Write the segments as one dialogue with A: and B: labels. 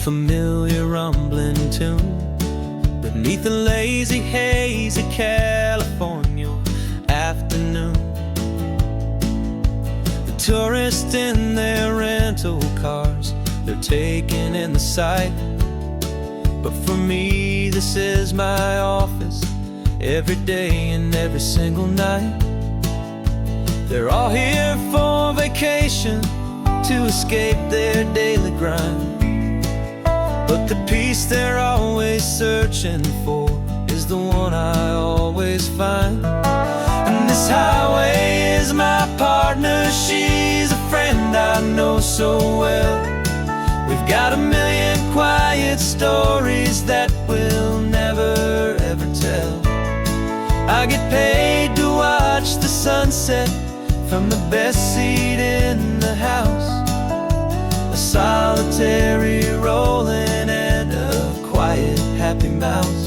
A: familiar rumbling tune beneath the lazy haze of California afternoon. The tourists in their rental cars, they're taking in the sight. But for me, this is my office, every day and every single night. They're all here for vacation, to escape their daily grind. But the peace they're always searching for is the one I always find. And this highway is my partner, she's a friend I know so well. We've got a million quiet stories that we'll never ever tell. I get paid to watch the sunset from the best seat in the house. A solitary rolling and a quiet happy mouse.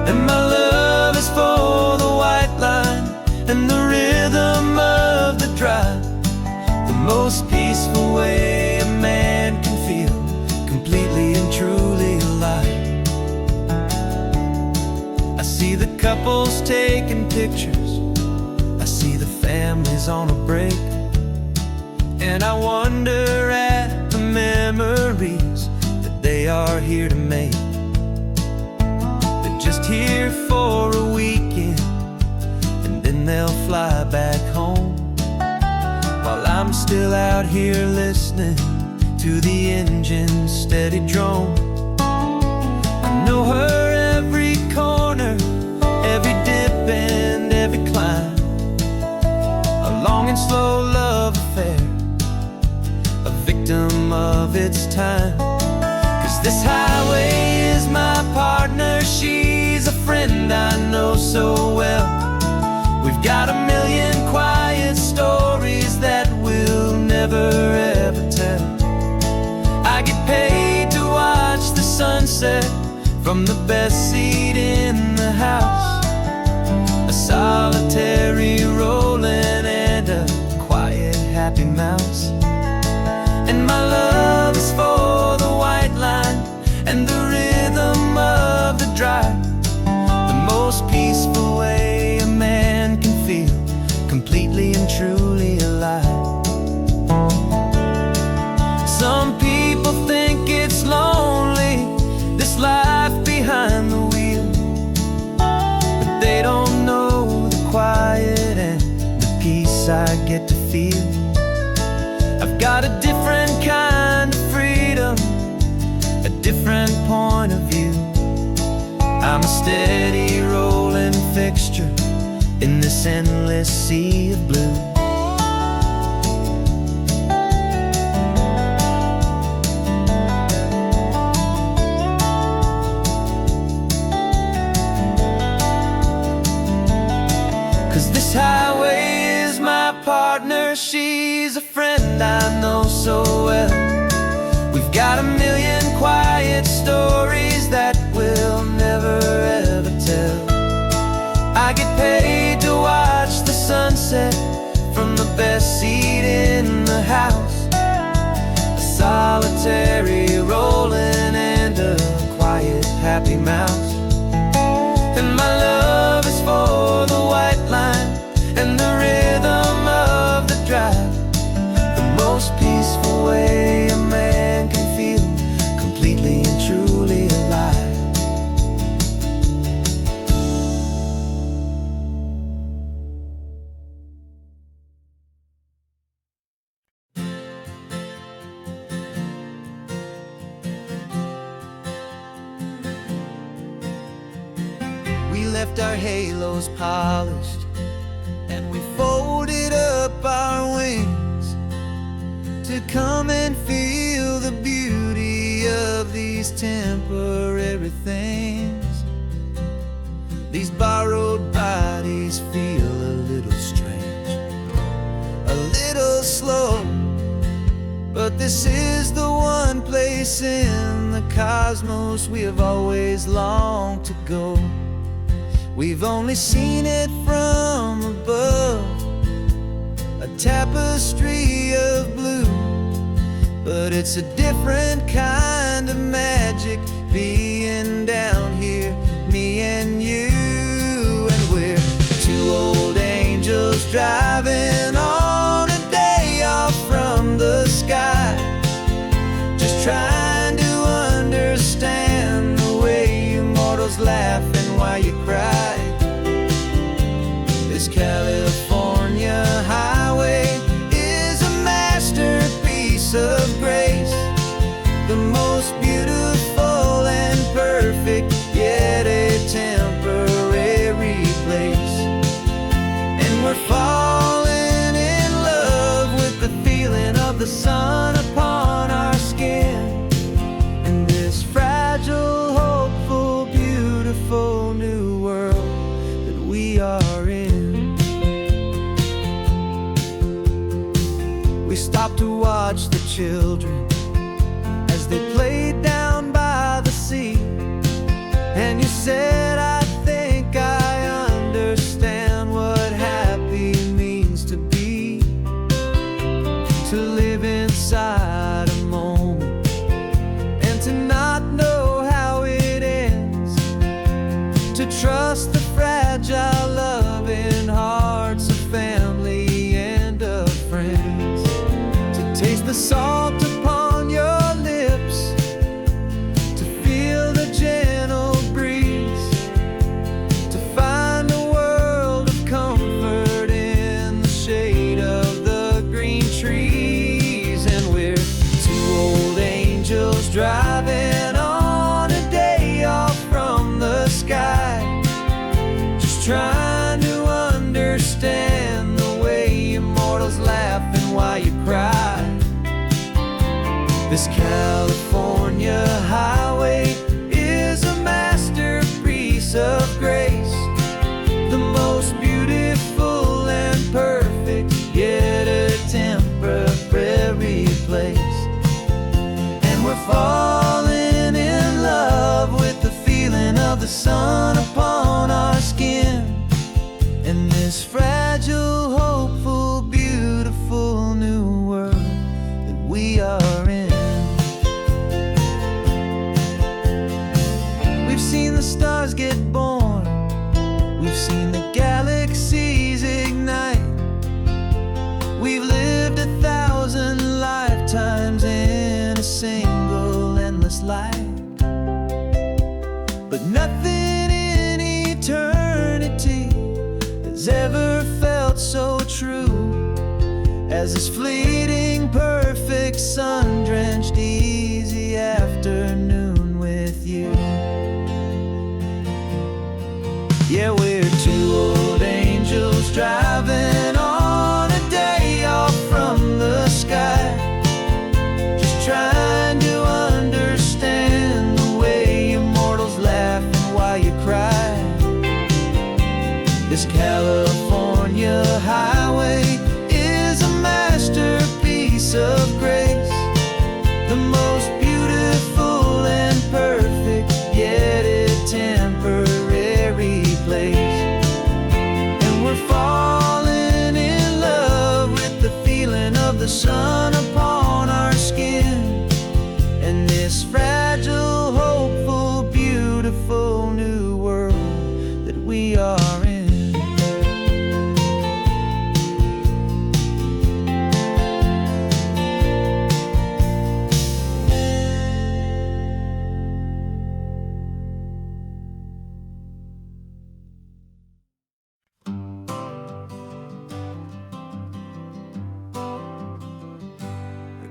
A: And my love is for the white line and the rhythm of the drive. The most peaceful way a man can feel completely and truly alive. I see the couples taking pictures, I see the families on a break, and I wonder at the memories that they are here to make. They're just here for a weekend, and then they'll fly back home, while I'm still out here listening to the engine's steady drone. I know her every corner, every dip and every climb. A long and slow love affair, a victim of its time. 'Cause this highway is my partner, she's a friend I know so well. We've got a million quiet stories that we'll never ever tell. I get paid to watch the sunset from the best seat in the house. A solitary rolling and a quiet happy mouse. And my love is for the white line and the rhythm of the drive. The most peaceful way a man can feel completely and truly alive. Some people think it's lonely, this life behind the wheel, but they don't know the quiet and the peace I get to feel. I've got a different kind of freedom, a different point of view. I'm a steady rolling fixture in this endless sea of blue. Highway is my partner, she's a friend I know so well. We've got a million quiet stories that we'll never ever tell. I get paid to watch the sunset from the best seat in the house. A solitary rolling and a quiet happy mouse. And my love is for the white line and the rhythm of the drive. The most peaceful way a man can feel completely and truly alive. We left our halos polished and we folded up our wings to come and feel the beauty of these temporary things. These borrowed bodies feel a little strange, a little slow, but this is the one place in the cosmos we have always longed to go. We've only seen it from above, a tapestry of blue, but it's a different kind of magic being down here, me and you. And we're two old angels driving on a day off from the sky, just trying to understand the way you mortals laugh and why you cry. This California highway is a masterpiece of grace, the most beautiful and perfect, yet a temporary place. And we're falling in love with the feeling of the sun upon our skin, in this fragile, hopeful, beautiful new world that we are in. We stopped to watch the children as they played down by the sea, and you said, I think I understand what happy means to be, to live inside a moment and to not know how it ends, to trust the fragile loving hearts of family and of friends, to taste the salt upon your lips, to feel the gentle breeze, to find a world of comfort in the shade of the green trees. And we're two old angels driving on a day off from the sky, just trying to understand the way immortals laugh and why you cry. This California highway is a masterpiece of grace, the most beautiful and perfect, yet a temporary place. And we're falling in love with the feeling of the sun upon our skin, in this fragile, hopeful, beautiful new world that we are in. We've seen the stars get born, we've seen the galaxies ignite, we've lived 1,000 lifetimes in a single endless life, but nothing in eternity has ever felt so true as this fleeting, perfect, sun-drenched, easy afternoon with you. Yeah, we're two old angels driving on a day off from the sky, just trying to understand the way immortals laugh and why you cry. This California highway is a masterpiece of grace, the most beautiful and perfect, yet a temporary place. And we're falling in love with the feeling of the sun upon our skin, and this fragile, hopeful, beautiful new world that we are in.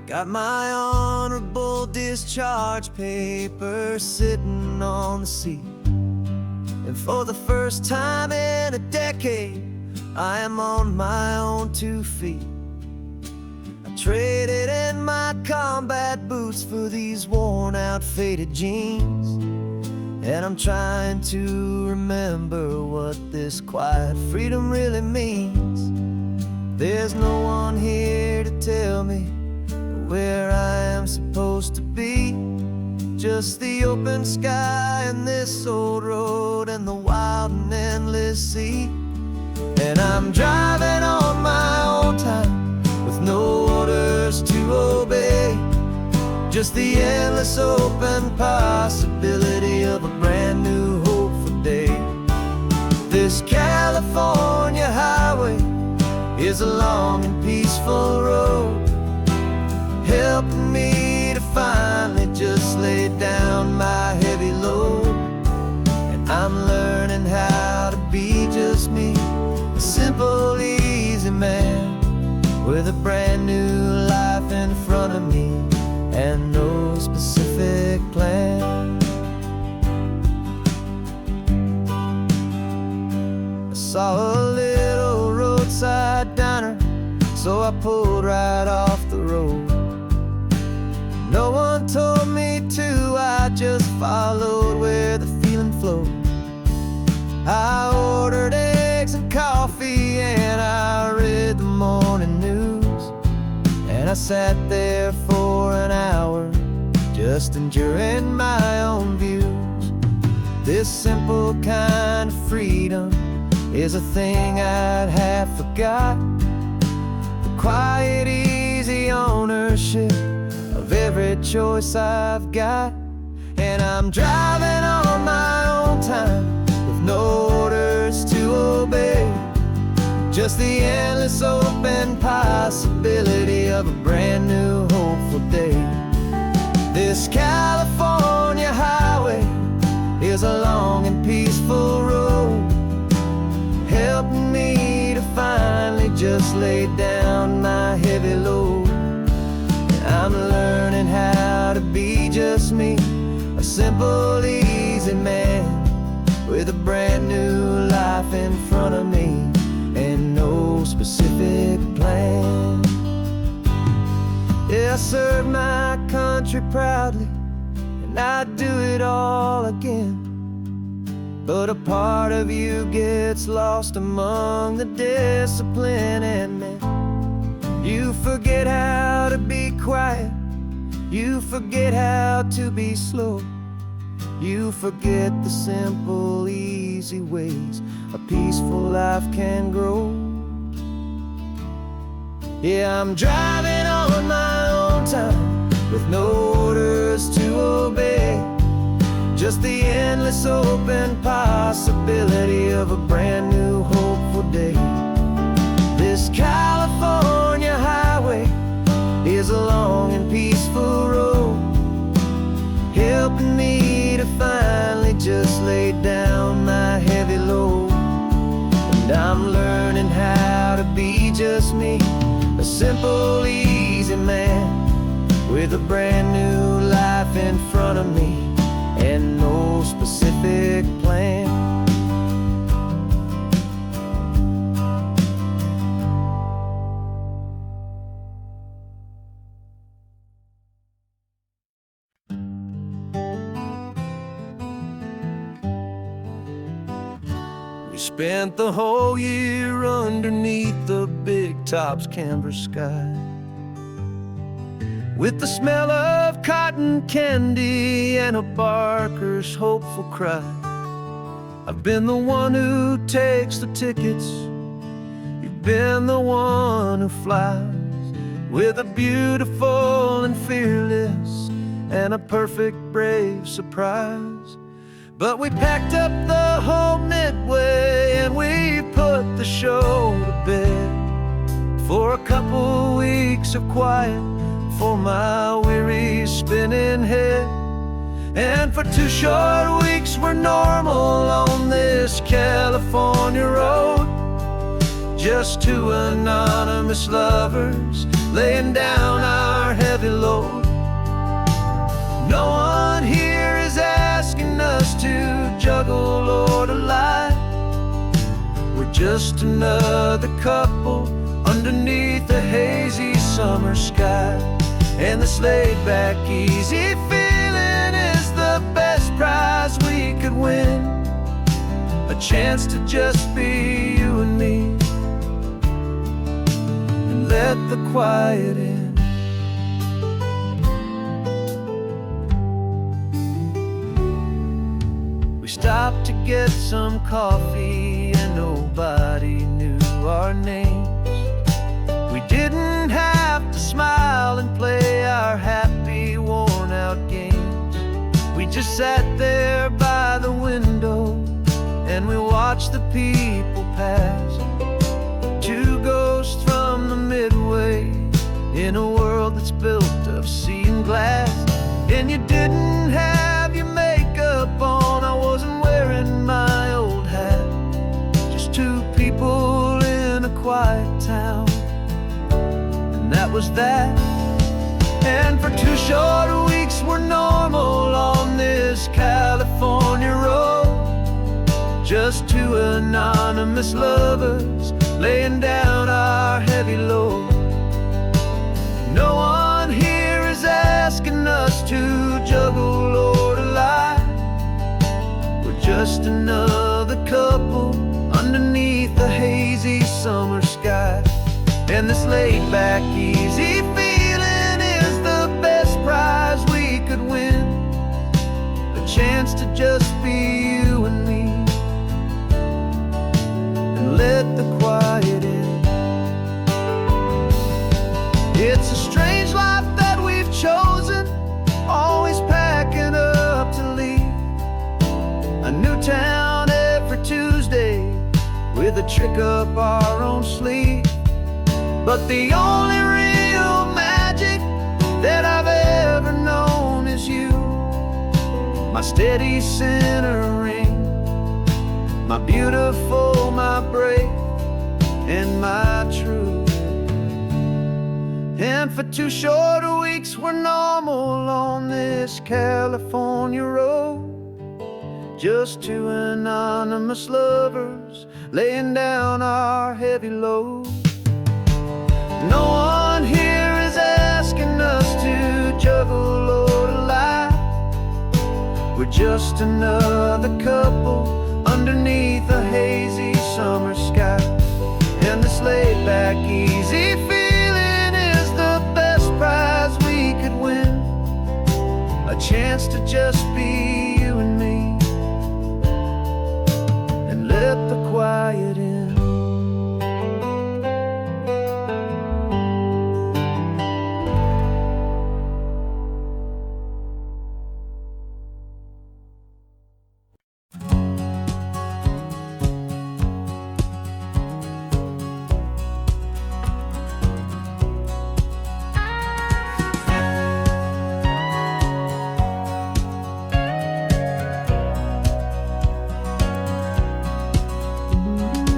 A: Got my honorable discharge paper sitting on the seat, and for the first time in a decade, I am on my own 2 feet. I traded in my combat boots for these worn out, faded jeans, and I'm trying to remember what this quiet freedom really means. There's no one here to tell me where I am supposed to be, just the open sky and this old road and the wild and endless sea. And I'm driving on my own time with no orders to obey, Just the endless open possibility of a brand new hopeful day. This California highway is a long and peaceful road, helping me to finally just lay down my heavy load. And I'm learning how to be just me, a simple, easy man with a brand new life in front of me and no specific plan. I saw a little roadside diner, so I pulled right off the road. No one told me to, I just followed where the feeling flowed. I ordered eggs and coffee and I read the morning news. And I sat there for an hour, just enjoying my own views. This simple kind of freedom is a thing I'd have forgot. The quiet, easy ownership of every choice I've got. And I'm driving on my own time with no orders to obey, just the endless open possibility of a brand new hopeful day. This California highway is a long and peaceful road, helping me to finally just lay down my heavy load. And I'm learning how to be just me, a simple, easy man with a brand new life in front of me and no specific plan. Yeah, I serve my country proudly, and I'd do it all again. But a part of you gets lost among the discipline, and man, you forget how to be quiet, you forget how to be slow, you forget the simple, easy ways a peaceful life can grow. Yeah, I'm driving on my own time with no orders to obey, just the endless open possibility of a brand new hopeful day. This California highway is a long and peaceful road, helping me to finally just lay down my heavy load. And I'm learning how to be just me, a simple, easy man with a brand new life in front of me and no specific plan. We spent the whole year underneath the big top's canvas sky, with the smell of cotton candy and a barker's hopeful cry. I've been the one who takes the tickets, you've been the one who flies, with a beautiful and fearless and a perfect brave surprise. But we packed up the whole Midway and we put the show to bed for a couple weeks of quiet for my weary spinning head. And for 2 short weeks we're normal on this California road, just 2 anonymous lovers laying down our heavy load. No one here is asking us to juggle or to lie, we're just another couple underneath a hazy summer sky. And this laid-back, easy feeling is the best prize we could win, a chance to just be you and me, and let the quiet in. We stopped to get some coffee and nobody knew our names. We didn't have to smile and play our happy, warm just sat there by the window, and we watched the people pass. Two ghosts from the Midway, in a world that's built of sea and glass. And you didn't have your makeup on, I wasn't wearing my old hat. Just two people in a quiet town, and that was that. And for 2 short weeks we're normal on this California road, just two anonymous lovers laying down our heavy load. No one here is asking us to juggle or to lie. We're just another couple underneath the hazy summer sky. And this laid-back, easy feeling is the best prize we could win. A chance to just be you and me, and let the quiet in. It's a strange life that we've chosen, always packing up to leave. A new town every Tuesday, with a trick up our own sleeve. But the only real magic that I've ever known is you, my steady centering, my beautiful, my brave, and my true. And for 2 short weeks we're normal on this California road, just two anonymous lovers laying down our heavy load. No one here is asking us to juggle or to lie. We're just another couple underneath a hazy summer sky. And this laid-back, easy feeling is the best prize we could win. A chance to just be you and me, and let the quiet in.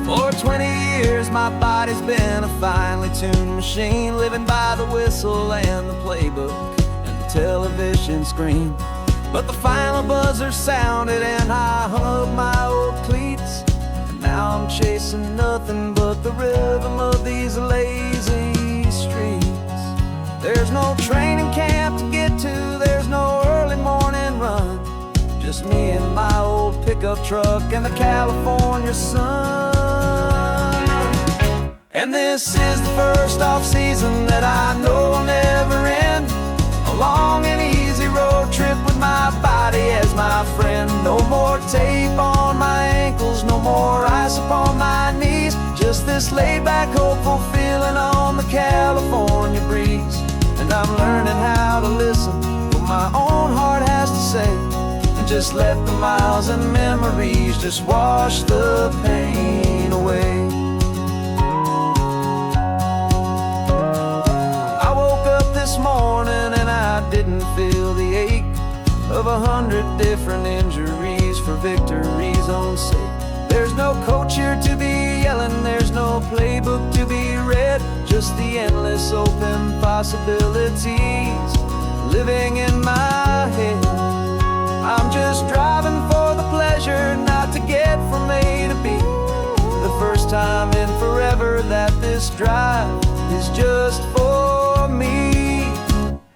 A: For 20 years my body's been a finely tuned machine, living by the whistle and the playbook and the television screen. But the final buzzer sounded and I hung up my old cleats, and now I'm chasing nothing but the rhythm of these lazy streets. There's no training camp to get to, there's no early morning run, just me and my old pickup truck and the California sun. And this is the first off-season that I know will never end. A long and easy road trip with my body as my friend. No more tape on my ankles, no more ice upon my knees. Just this laid-back, hopeful feeling on the California breeze. And I'm learning how to listen what my own heart has to say, and just let the miles and memories just wash the pain away. This morning and I didn't feel the ache of 100 different injuries for victory's own sake. There's no coach here to be yelling, there's no playbook to be read, just the endless open possibilities living in my head. I'm just driving for the pleasure, not to get from A to B. The first time in forever that this drive is just for me.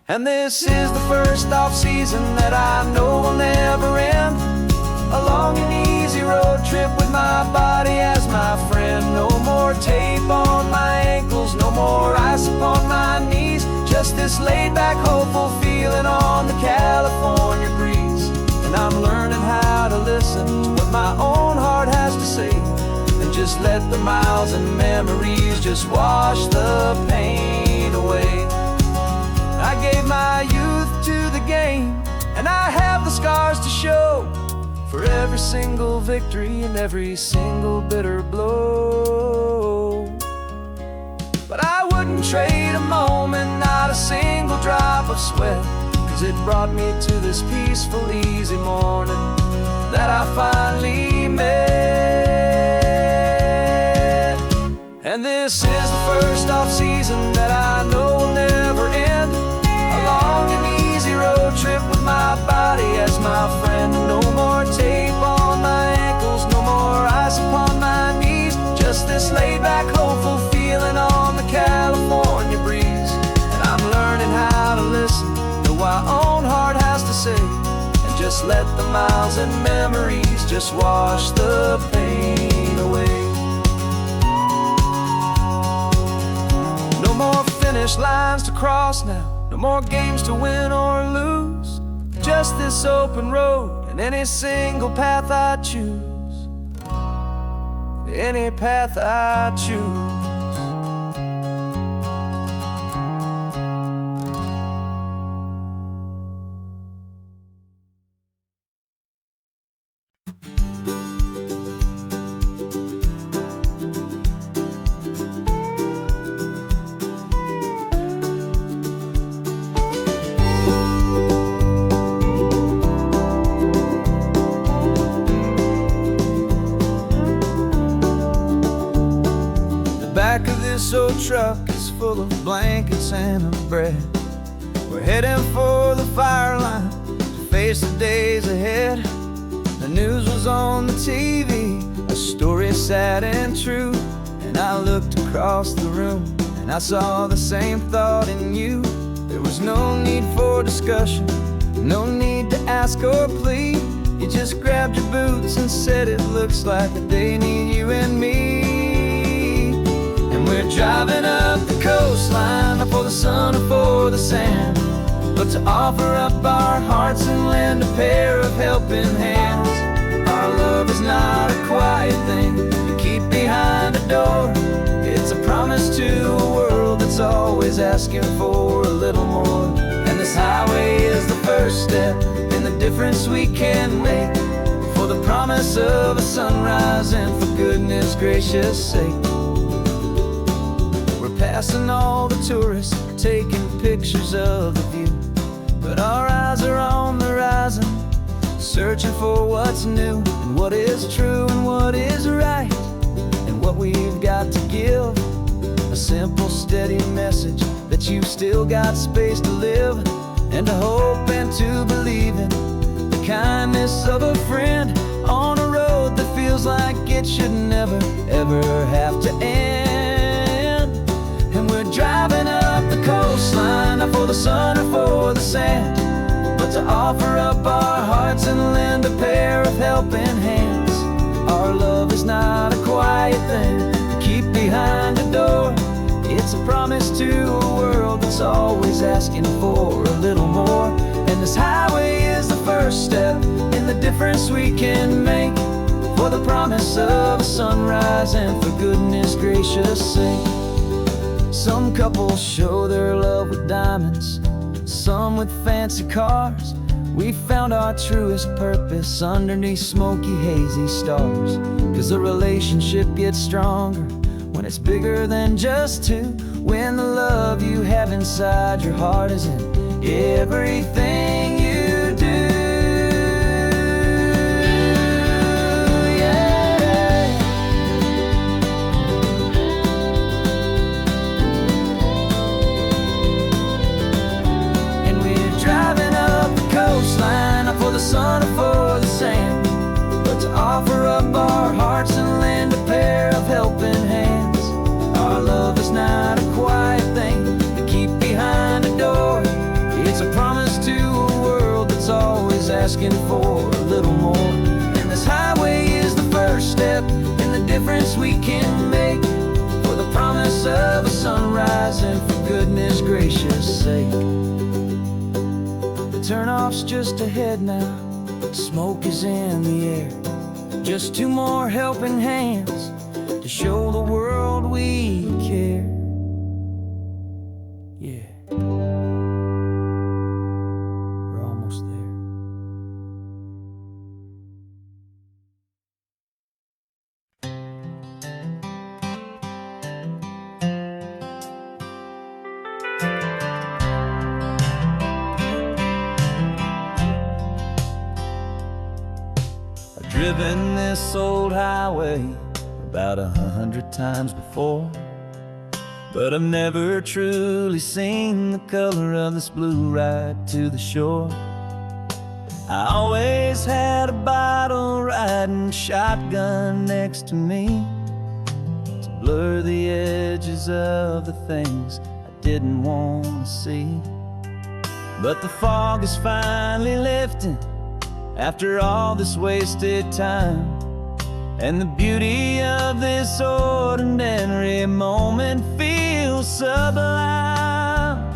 A: And this is the first off-season that I know will never end. A long and easy road trip with my body as my friend. No more tape on my ankles, no more ice upon my knees. Just this laid-back, hopeful feeling on the California breeze. And I'm learning how to listen to what my own heart has to say, and just let the miles and memories just wash the pain away. I gave my youth to the game, and I have the scars to show for every single victory and every single bitter blow. But I wouldn't trade a moment, not a single drop of sweat, 'cause it brought me to this peaceful, easy morning that I finally met. And this is the first off-season that I know will never end. A long and easy road trip with my body as my friend. No more tape on my ankles, no more ice upon my knees. Just this laid-back, hopeful feeling on the California breeze. And I'm learning how to listen to what my own heart has to say, and just let the miles and memories just wash the pain away. No more finish lines to cross now, no more games to win or lose. Just this open road and any single path I choose. Any path I choose. Back of this old truck is full of blankets and of bread. We're heading for the fire line to face the days ahead. The news was on the TV, a story sad and true. And I looked across the room and I saw the same thought in you. There was no need for discussion, no need to ask or plead. You just grabbed your boots and said it looks like the day need you and me. We're driving up the coastline, not for the sun or for the sand, but to offer up our hearts and lend a pair of helping hands. Our love is not a quiet thing you keep behind a door. It's a promise to a world that's always asking for a little more. And this highway is the first step in the difference we can make, for the promise of a sunrise and for goodness gracious sake. Passing all the tourists, taking pictures of the view, but our eyes are on the horizon, searching for what's new and what is true and what is right, and what we've got to give. A simple, steady message that you've still got space to live, and to hope and to believe in the kindness of a friend on a road that feels like it should never, ever have to end. We're driving up the coastline, not for the sun or for the sand, but to offer up our hearts and lend a pair of helping hands. Our love is not a quiet thing to keep behind a door. It's a promise to a world that's always asking for a little more. And this highway is the first step in the difference we can make, for the promise of a sunrise and for goodness gracious sake. Some couples show their love with diamonds, some with fancy cars. We found our truest purpose underneath smoky, hazy stars. 'Cause the relationship gets stronger when it's bigger than just two, when the love you have inside your heart is in everything you do. For the sun or for the sand, but to offer up our hearts and lend a pair of helping hands. Our love is not a quiet thing to keep behind a door. It's a promise to a world that's always asking for a little more. And this highway is the first step in the difference we can make, for the promise of a sunrise and for goodness gracious sake. Turnoff's just ahead now, smoke is in the air. Just two more helping hands to show the world we care. Yeah, we're almost there. driven this old highway about 100 times before, but I've never truly seen the color of this blue right to the shore. I always had a bottle riding shotgun next to me to blur the edges of the things I didn't want to see. But the fog is finally lifting after all this wasted time, and the beauty of this ordinary moment feels sublime.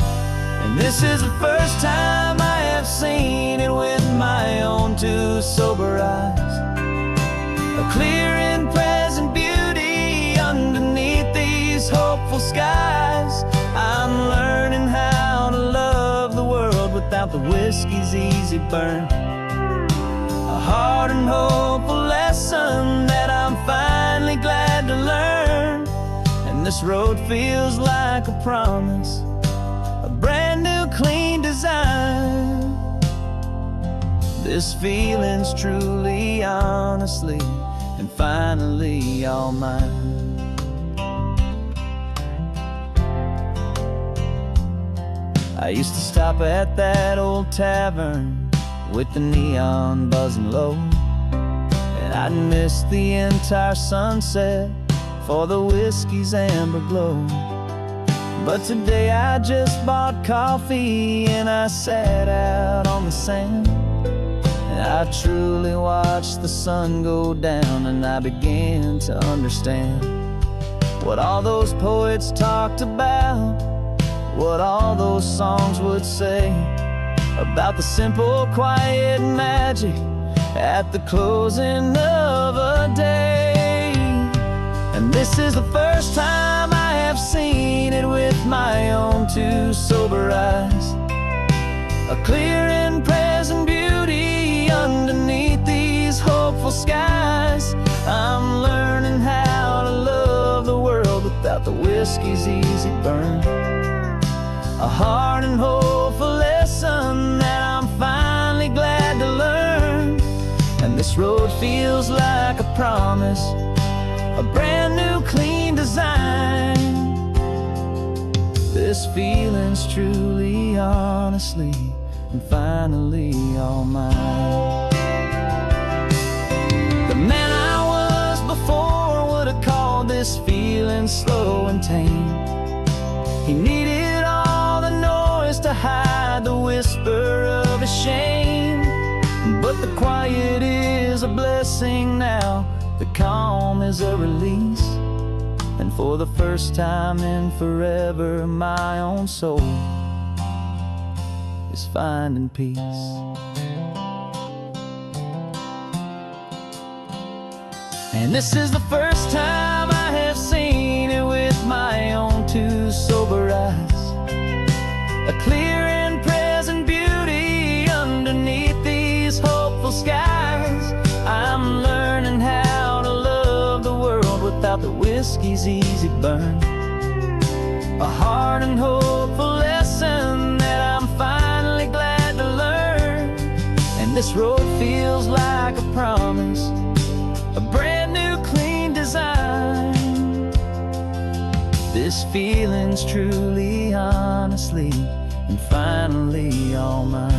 A: And this is the first time I have seen it with my own two sober eyes. A clear and present beauty underneath these hopeful skies. I'm learning how to love the world without the whiskey's easy burn. A hard and hopeful lesson that I'm finally glad to learn. And this road feels like a promise, a brand new clean design. This feeling's truly, honestly, and finally all mine. I used to stop at that old tavern with the neon buzzing low, and I'd miss the entire sunset for the whiskey's amber glow. But today I just bought coffee and I sat out on the sand, and I truly watched the sun go down, and I began to understand what all those poets talked about, what all those songs would say about the simple, quiet magic at the closing of a day. And this is the first time I have seen it with my own two sober eyes. A clear and present beauty underneath these hopeful skies. I'm learning how to love the world without the whiskey's easy burn. A hard and hopeful lesson that I'm finally glad to learn. And this road feels like a promise, a brand new clean design. This feeling's truly, honestly, and finally all mine. The man I was before would have called this feeling slow and tame. He needed all the noise to hide the whisper of his shame. But the quiet is a blessing now, the calm is a release. And for the first time in forever, my own soul is finding peace. And this is the first time I have seen it with my own two sober eyes. A clear and present beauty underneath these hopeful skies. I'm learning how to love the world without the whiskey's easy burn. A hard and hopeful lesson that I'm finally glad to learn. And this road feels like a promise, a brand new clean design. This feeling's truly, honestly, and finally all mine.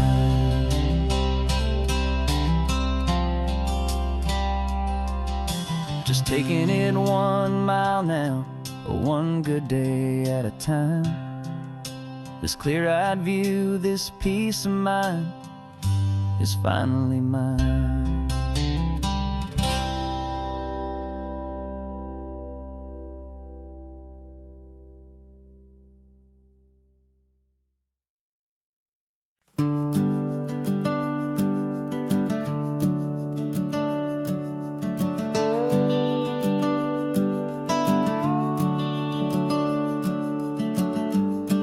A: Just taking it 1 mile now, one good day at a time. This clear-eyed view, this peace of mind is finally mine.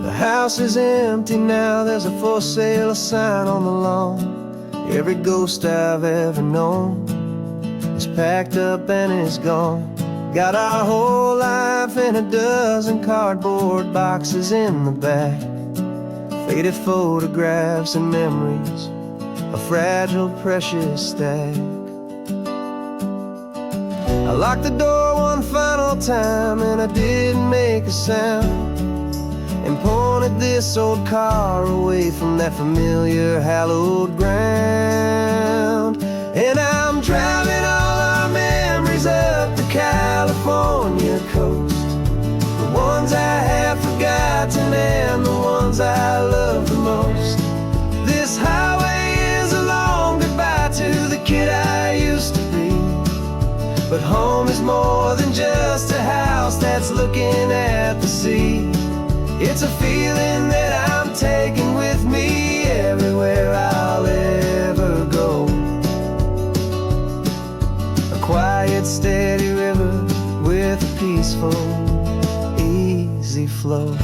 B: The house is empty now, there's a for sale sign on the lawn. Every ghost I've ever known is packed up and is gone. Got our whole life in a dozen cardboard boxes in the back. Faded photographs and memories, a fragile, precious stack. locked the door one final time and I didn't make a sound, and pointed this old car away from that familiar hallowed ground. And I'm driving all our memories up the California coast, the ones I have forgotten and the ones I love the most. This highway is a long goodbye to the kid I used to be, but home is more than just a house that's looking at the sea. It's a feeling that I'm taking with me everywhere I'll ever go. A quiet, steady river with a peaceful, easy flow.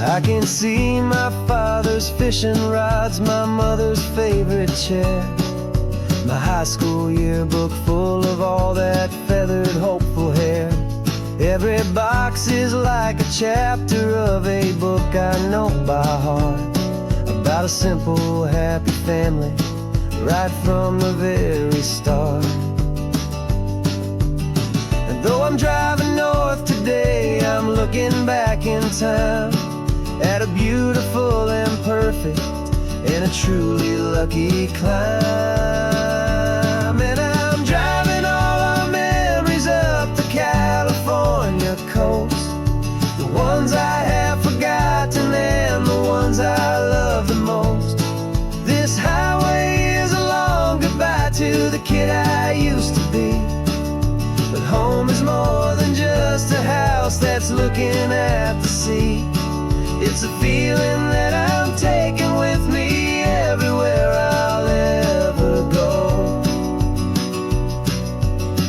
B: I can see my father's fishing rods, my mother's favorite chair, my high school yearbook full of all that feathered, hopeful hair. Every box is like a chapter of a book I know by heart, about a simple, happy family right from the very start. And though I'm driving north today, I'm looking back in time at a beautiful and perfect and a truly lucky climb. And I'm driving all our memories up the California coast, the ones I have forgotten and the ones I love the most. This highway is a long goodbye to the kid I used to be, but home is more than just a house that's looking at the sea. It's a feeling that I'm taking with me everywhere I'll ever go.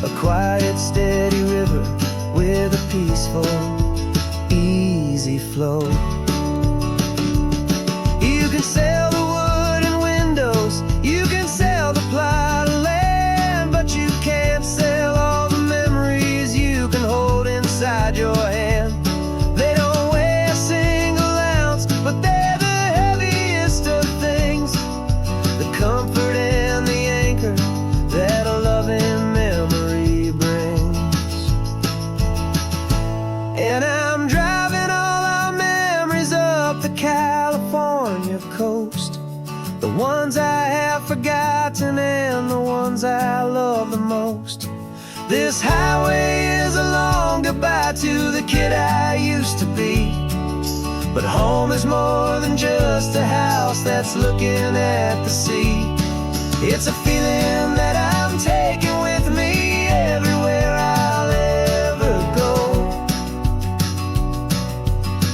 B: A quiet, steady river with a peaceful, easy flow. You can sail the wooden windows, you can sail the plot of land, but you can't sail all the memories you can hold inside your hand. They don't weigh a single ounce, but they're the heaviest of things, the comfort and the anchor that a loving memory brings. And I'm driving all our memories up the California coast, the ones I have forgotten and the ones I love the most. This highway is a long goodbye to the kid I used to be, but home is more than just a house that's looking at the sea. It's a feeling that I'm taking with me everywhere I'll ever go.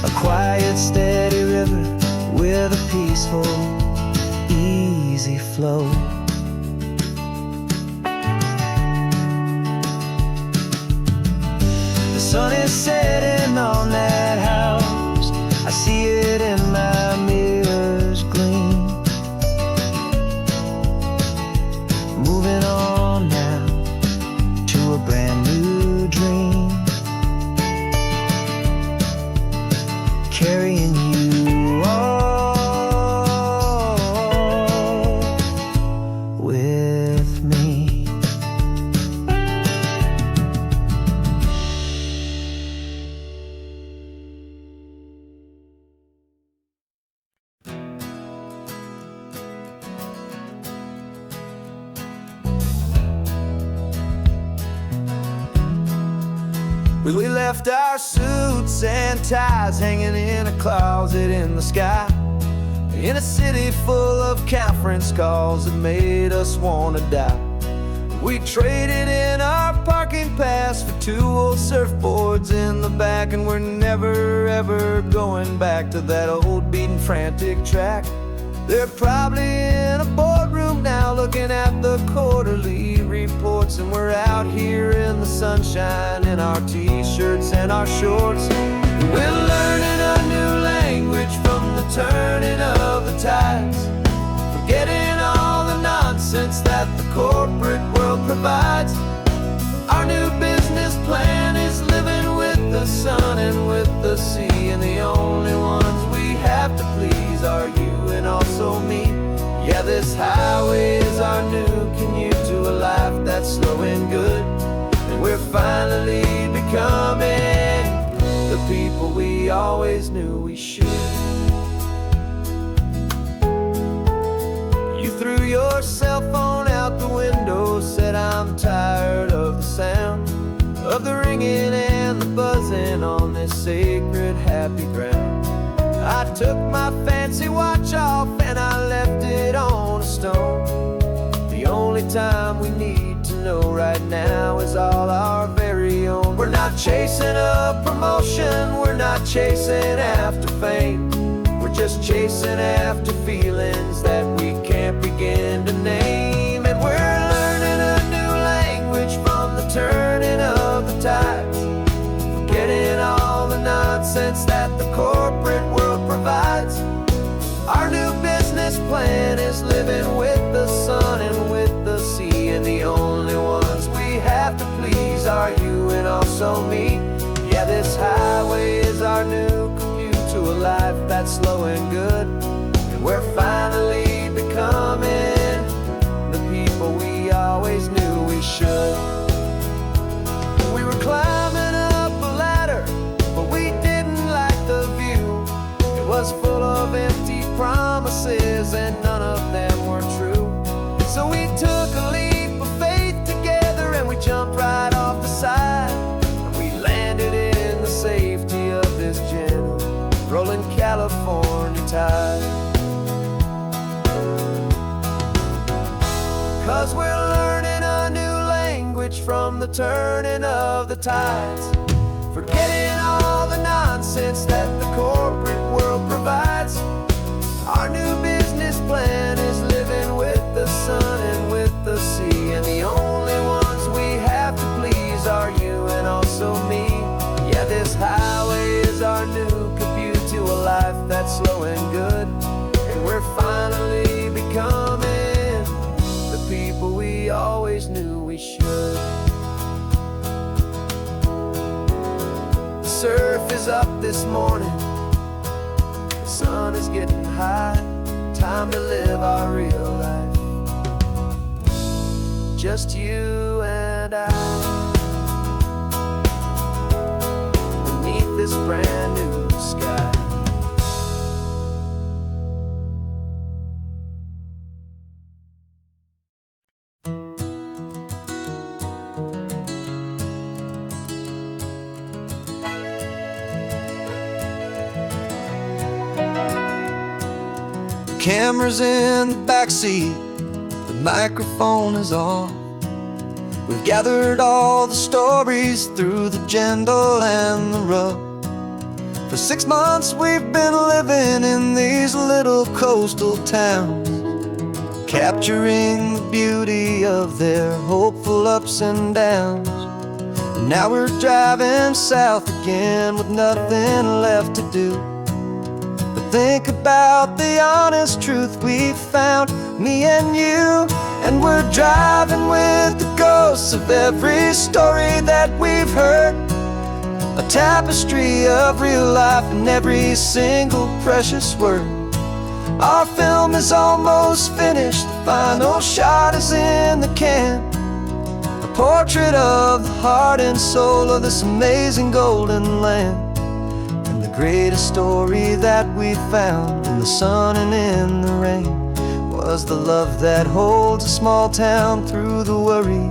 B: A quiet, steady river with a peaceful, easy flow. The sun is setting on that house, I see it in my mirror's gleam. Moving on now to a brand new dream, carrying you all with me. We left our suits and ties hanging in a closet in the sky, in a city full of conference calls that made us wanna die. We traded in our parking pass for 2 old surfboards in the back, and we're never ever going back to that old beaten frantic track. They're probably in a boardroom now looking at the quarterly reports, and we're out here in the sunshine in our t-shirts and our shorts. We're learning a new language from the turning of the tides, forgetting all the nonsense that the corporate world provides. Our new business plan is living with the sun and with the sea, and the only ones we have to please are you and also me. Yeah, this highway is our finally becoming the people we always knew we should. You threw your cell phone out the window, said I'm tired of the sound of the ringing and the buzzing on this sacred happy ground. I took my fancy watch off and I left it on a stone. The only time we need to know right now is all our very own. We're not chasing a promotion, we're not chasing after fame. We're just chasing after feelings that we can't begin to name. And we're learning a new language from the turning of the tides, forgetting all the nonsense that the corporate world provides. Our new business plan is living with the sun and with the sea, and the only ones we have to please are you and also me. Yeah, this highway is our new commute to a life that's slow and good, and we're finally becoming the people we always knew we should. We were climbing up a ladder, but we didn't like the view. It was full of empty promises and none of them were true. So we took a leap of faith together and we jumped right off the side, and we landed in the safety of this gentle rolling California tide. 'Cause we're learning a new language from the turning of the tides, forgetting all the nonsense that the corporate world provides. Our new business plan is living with the sun and with the sea, and the only ones we have to please are you and also me. Yeah, this highway is our new commute to a life that's slow and good, and we're finally becoming the people we always knew we should. The surf is up this morning, the sun is getting high, time to live our real life, just you and I, beneath this brand new sky. Camera's in the backseat, the microphone is on. We've gathered all the stories through the gentle and the rough. For 6 months we've been living in these little coastal towns, capturing the beauty of their hopeful ups and downs. And now we're driving south again with nothing left to do. Think about the honest truth we found, me and you. And we're driving with the ghosts of every story that we've heard, a tapestry of real life in every single precious word. Our film is almost finished, the final shot is in the can, a portrait of the heart and soul of this amazing golden land. Greatest story that we found in the sun and in the rain was the love that holds a small town through the worry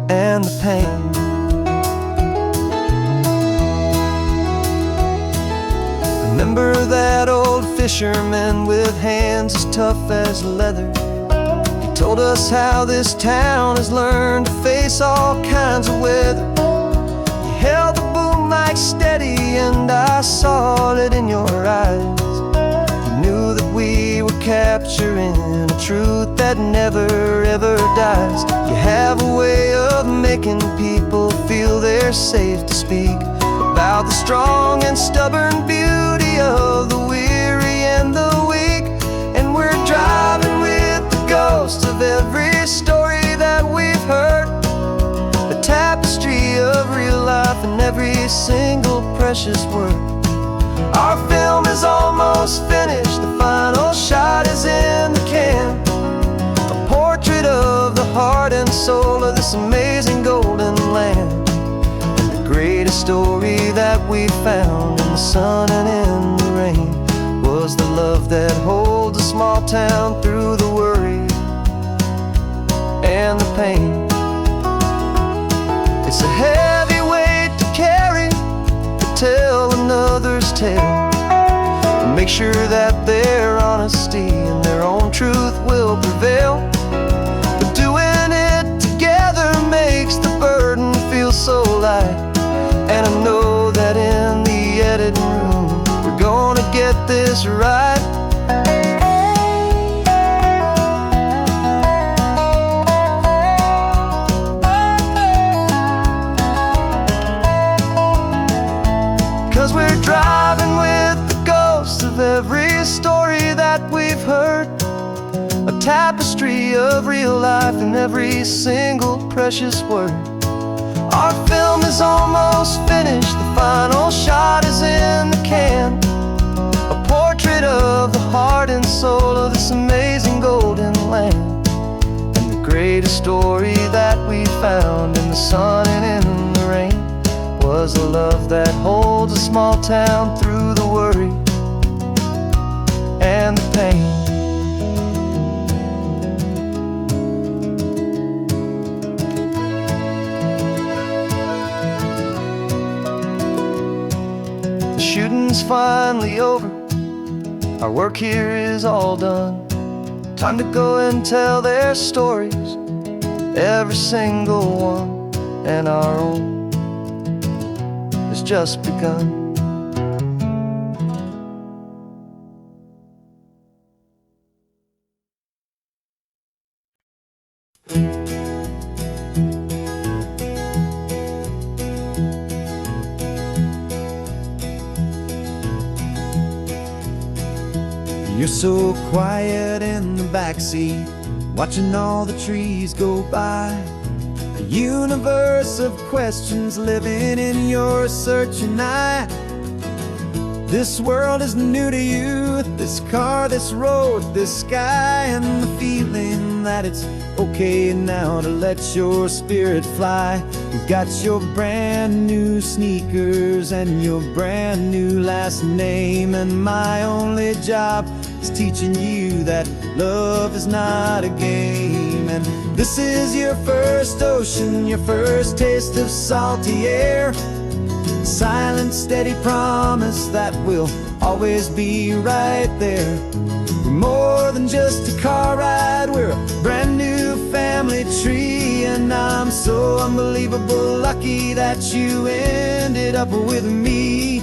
B: and the pain. Remember that old fisherman with hands as tough as leather? He told us how this town has learned to face all kinds of weather. You held the boom mic steady and I saw it in your eyes. You knew that we were capturing a truth that never ever dies. You have a way of making people feel they're safe to speak about the strong and stubborn beauty of the weary and the weak. And we're driving with the ghosts of every story that we've heard, a tapestry of real life in every single precious word. Our film is almost finished, the final shot is in the can, a portrait of the heart and soul of this amazing golden story that we found in the sun and in the rain was the love that holds a small town through the worry and the pain. It's a heavy weight to carry, to tell another's tale, and make sure that their honesty and their own truth will prevail. But doing it together makes the burden feel so light, and I know that in the editing room we're gonna get this right. 'Cause we're driving with the ghosts of every story that we've heard, a tapestry of real life in every single precious word. Our film is almost finished, the final shot is in the can, a portrait of the heart and soul of this amazing golden land. And the greatest story that we found in the sun and in the rain was a love that holds a small town through the worry and the pain. The shooting's finally over, our work here is all done. Time to go and tell their stories, every single one, and our own has just begun.
A: You're so quiet in the backseat, watching all the trees go by. A universe of questions living in your searching eye. This world is new to you, this car, this road, this sky, and the feeling that it's okay now to let your spirit fly. You've got your brand new sneakers and your brand new last name, and my only job is teaching you that love is not a game. And this is your first ocean, your first taste of salty air, silent, steady promise that we'll always be right there. We're more than just a car ride, we're a brand new family tree, and I'm so unbelievable lucky that you ended up with me.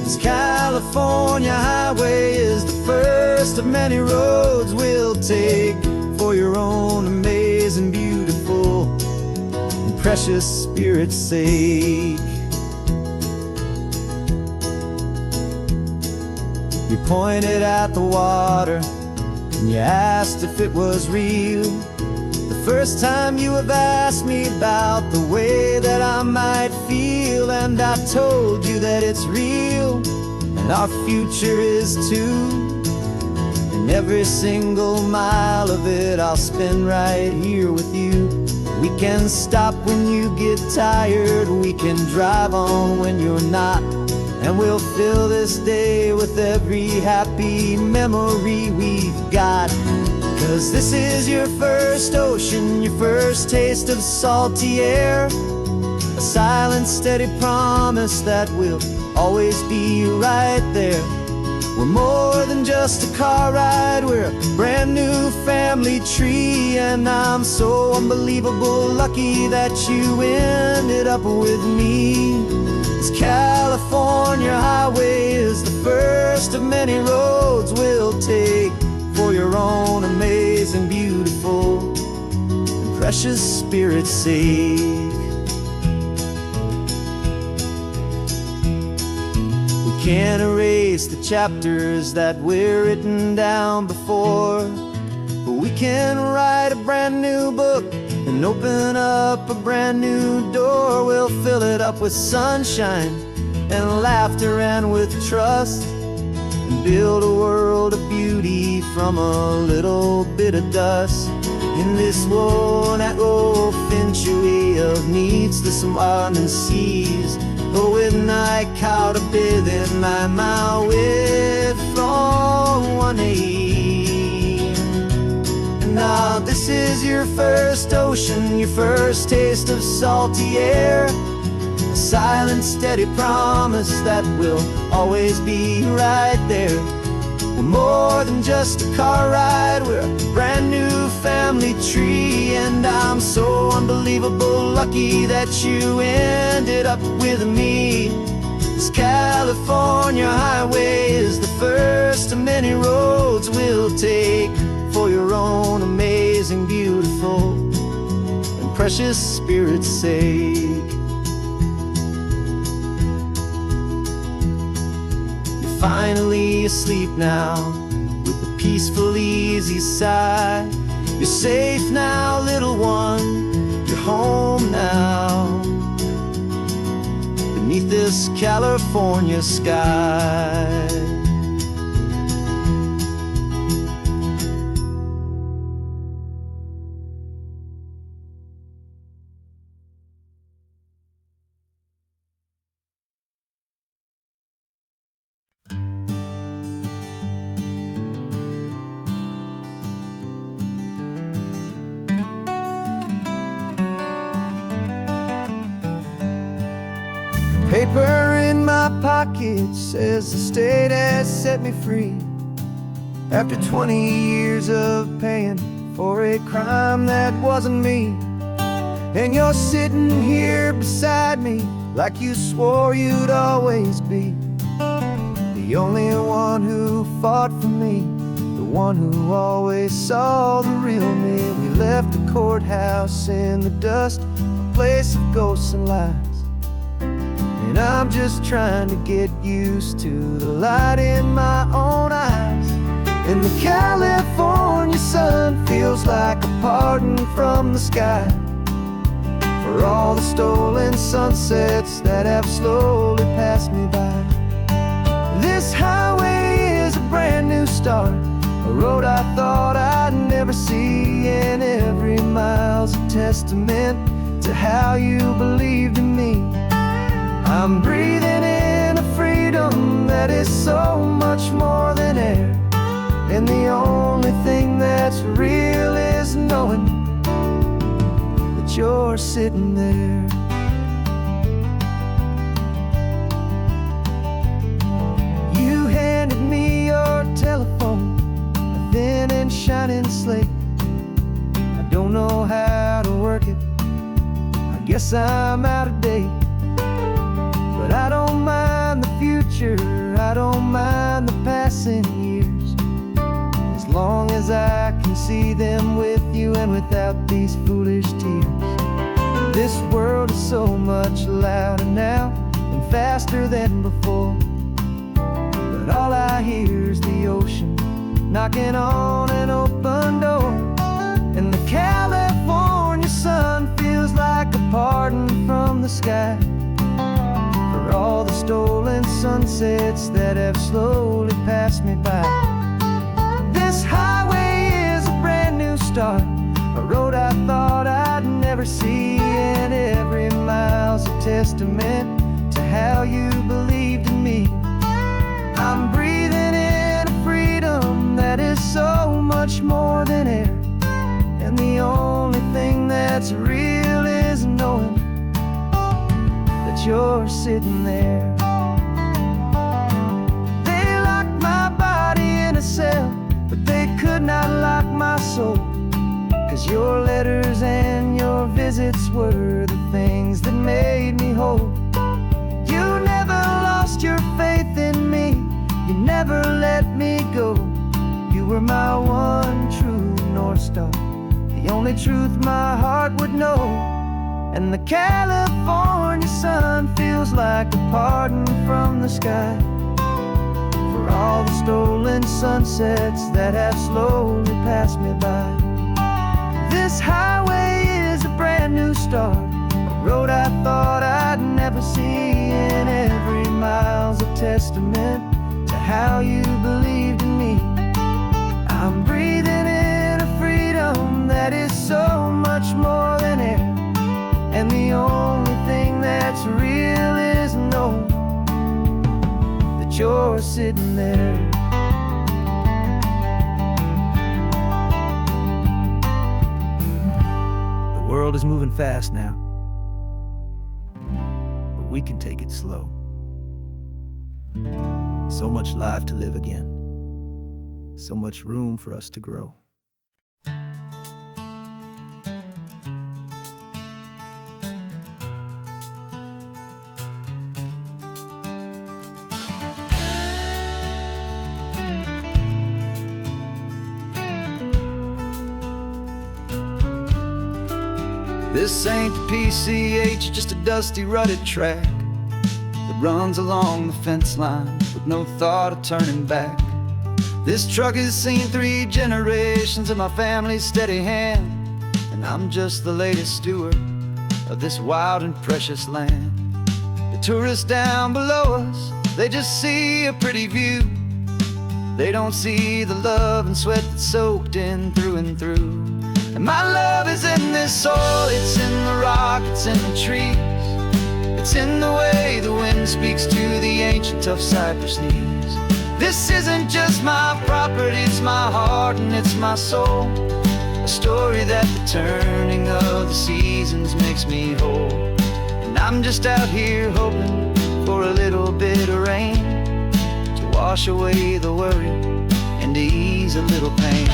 A: This California highway is the first of many roads we'll take for your own amazing, beautiful, and precious spirit's sake. You pointed at the water and you asked if it was real. The first time you have asked me about the way that I might feel, and I told you that it's real and our future is too. And every single mile of it I'll spend right here with you. We can stop when you get tired, we can drive on when you're not, and we'll fill this day with every happy memory we've got. 'Cause this is your first ocean, your first taste of salty air, a silent, steady promise that we'll always be right there. We're more than just a car ride, we're a brand new family tree, and I'm so unbelievable lucky that you ended up with me. This California highway is the first of many roads we'll take for your own amazing, beautiful, and precious spirit's sake. We can't erase the chapters that we're written down before, but we can write a brand new book and open up a brand new door. We'll fill it up with sunshine and laughter and with trust, and build a world of beauty from a little bit of dust. In this world that finchuie of needs the surrounding seas,
B: Oh, when I caught a bit in my with from 1A. Now this is your first ocean, your first taste of salty air. A silent, steady promise that we'll always be right there. We're more than just a car ride, we're a brand new family tree. And I'm so unbelievable lucky that you ended up with me. This California highway is the first of many roads we'll take for your own amazing, beautiful, and precious spirit's sake. Finally asleep now, with a peaceful, easy sigh. You're safe now, little one, you're home now, beneath this California sky. Paper in my pocket says the state has set me free, after 20 years of paying for a crime that wasn't me. And you're sitting here beside me like you swore you'd always be, the only one who fought for me, the one who always saw the real me. We left the courthouse in the dust, a place of ghosts and lies. And I'm just trying to get used to the light in my own eyes. And the California sun feels like a pardon from the sky for all the stolen sunsets that have slowly passed me by. This highway is a brand new start, a road I thought I'd never see. And every mile's a testament to how you believed in me. I'm breathing in a freedom that is so much more than air. And the only thing that's real is knowing that you're sitting there. You handed me your telephone, a thin and shining slate. I don't know how to work it, I guess I'm out of date. But I don't mind the future, I don't mind the passing years, as long as I can see them with you and without these foolish tears. This world is so much louder now and faster than before, but all I hear is the ocean knocking on an open door. And the California sun feels like a pardon from the sky for all the stolen sunsets that have slowly passed me by. This highway is a brand new start, a road I thought I'd never see. And every mile's a testament to how you believed in me. I'm breathing in a freedom that is so much more than air. And the only thing that's real is knowing that you're sitting there. They locked my body in a cell, but they could not lock my soul, 'cause your letters and your visits were the things that made me whole. You never lost your faith in me, you never let me go. You were my one true North Star, the only truth my heart would know. And the California sun feels like a pardon from the sky for all the stolen sunsets that have slowly passed me by. This highway is a brand new start, a road I thought I'd never see. And every mile's a testament to how you believed in me. I'm breathing in a freedom that is so much more than air. And the only thing that's real is waiting there. The world is moving fast now, but we can take it slow. So much life to live again, so much room for us to grow. This ain't the PCH, just a dusty, rutted track that runs along the fence line with no thought of turning back. This truck has seen 3 generations of my family's steady hand, and I'm just the latest steward of this wild and precious land. The tourists down below us, they just see a pretty view. They don't see the love and sweat that's soaked in through and through. And my love is in this soil, it's in the rock, it's in the trees. It's in the way the wind speaks to the ancient tough cypress knees. This isn't just my property, it's my heart and it's my soul. A story that the turning of the seasons makes me whole. And I'm just out here hoping for a little bit of rain to wash away the worry and to ease a little pain.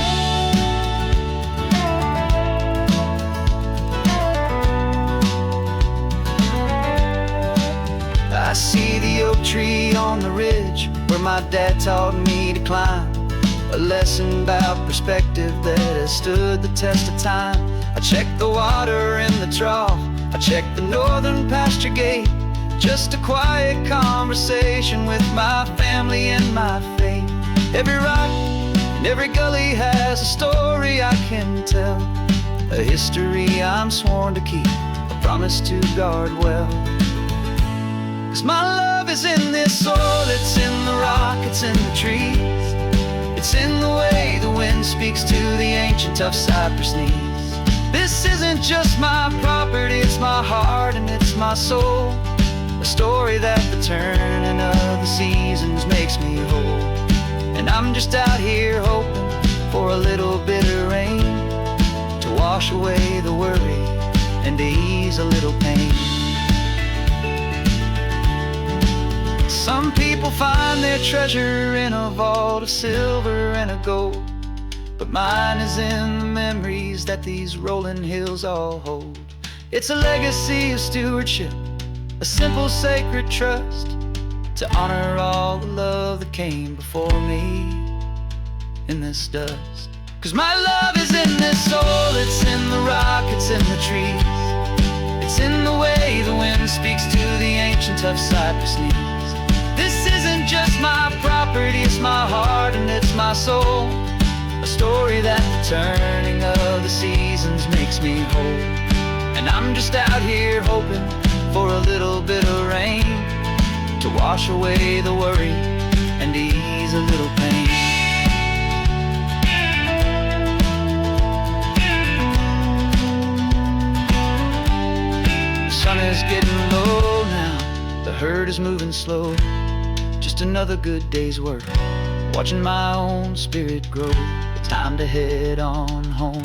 B: I see the oak tree on the ridge where my dad taught me to climb. A lesson about perspective that has stood the test of time. I check the water in the trough, I check the northern pasture gate. Just a quiet conversation with my family and my faith. Every rock and every gully has a story I can tell. A history I'm sworn to keep, a promise to guard well. 'Cause my love is in this soil, it's in the rock, it's in the trees. It's in the way the wind speaks to the ancient tough cypress knees. This isn't just my property, it's my heart and it's my soul. A story that the turning of the seasons makes me whole. And I'm just out here hoping for a little bit of rain to wash away the worry and to ease a little pain. Some people find their treasure in a vault of silver and of gold, but mine is in the memories that these rolling hills all hold. It's a legacy of stewardship, a simple sacred trust, to honor all the love that came before me in this dust. 'Cause my love is in this soil, it's in the rock, it's in the trees. It's in the way the wind speaks to the ancient tough cypress knees. This isn't just my property, it's my heart and it's my soul. A story that the turning of the seasons makes me whole. And I'm just out here hoping for a little bit of rain to wash away the worry and ease a little pain. The sun is getting low now, the herd is moving slow. Just another good day's work, watching my own spirit grow. Time to head on home.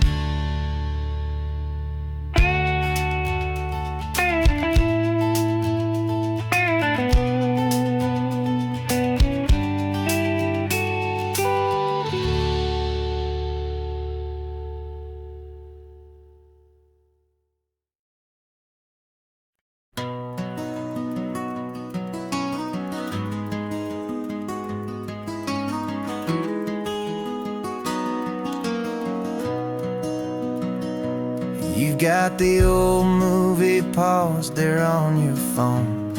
B: You've got the old movie paused there on your phone.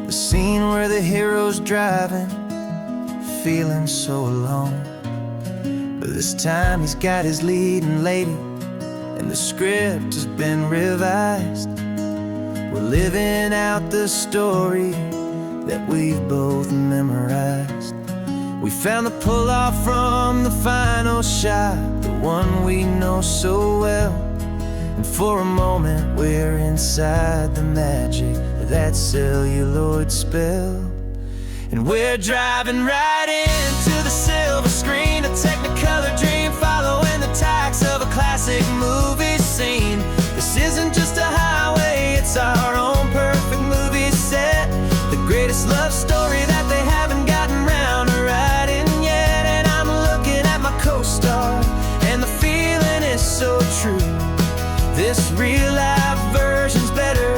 B: The scene where the hero's driving, feeling so alone. But this time he's got his leading lady, and the script has been revised. We're living out the story that we've both memorized. We found the pull-off from the final shot, the one we know so well. And for a moment we're inside the magic of that celluloid spell.
A: And we're driving right into the silver screen, a Technicolor dream, following the tacks of a classic movie scene. This isn't just a highway, it's our own perfect movie set, the greatest love story that they haven't gotten round to writing yet. And I'm looking at my co-star, and the feeling is so true. This real-life version's better,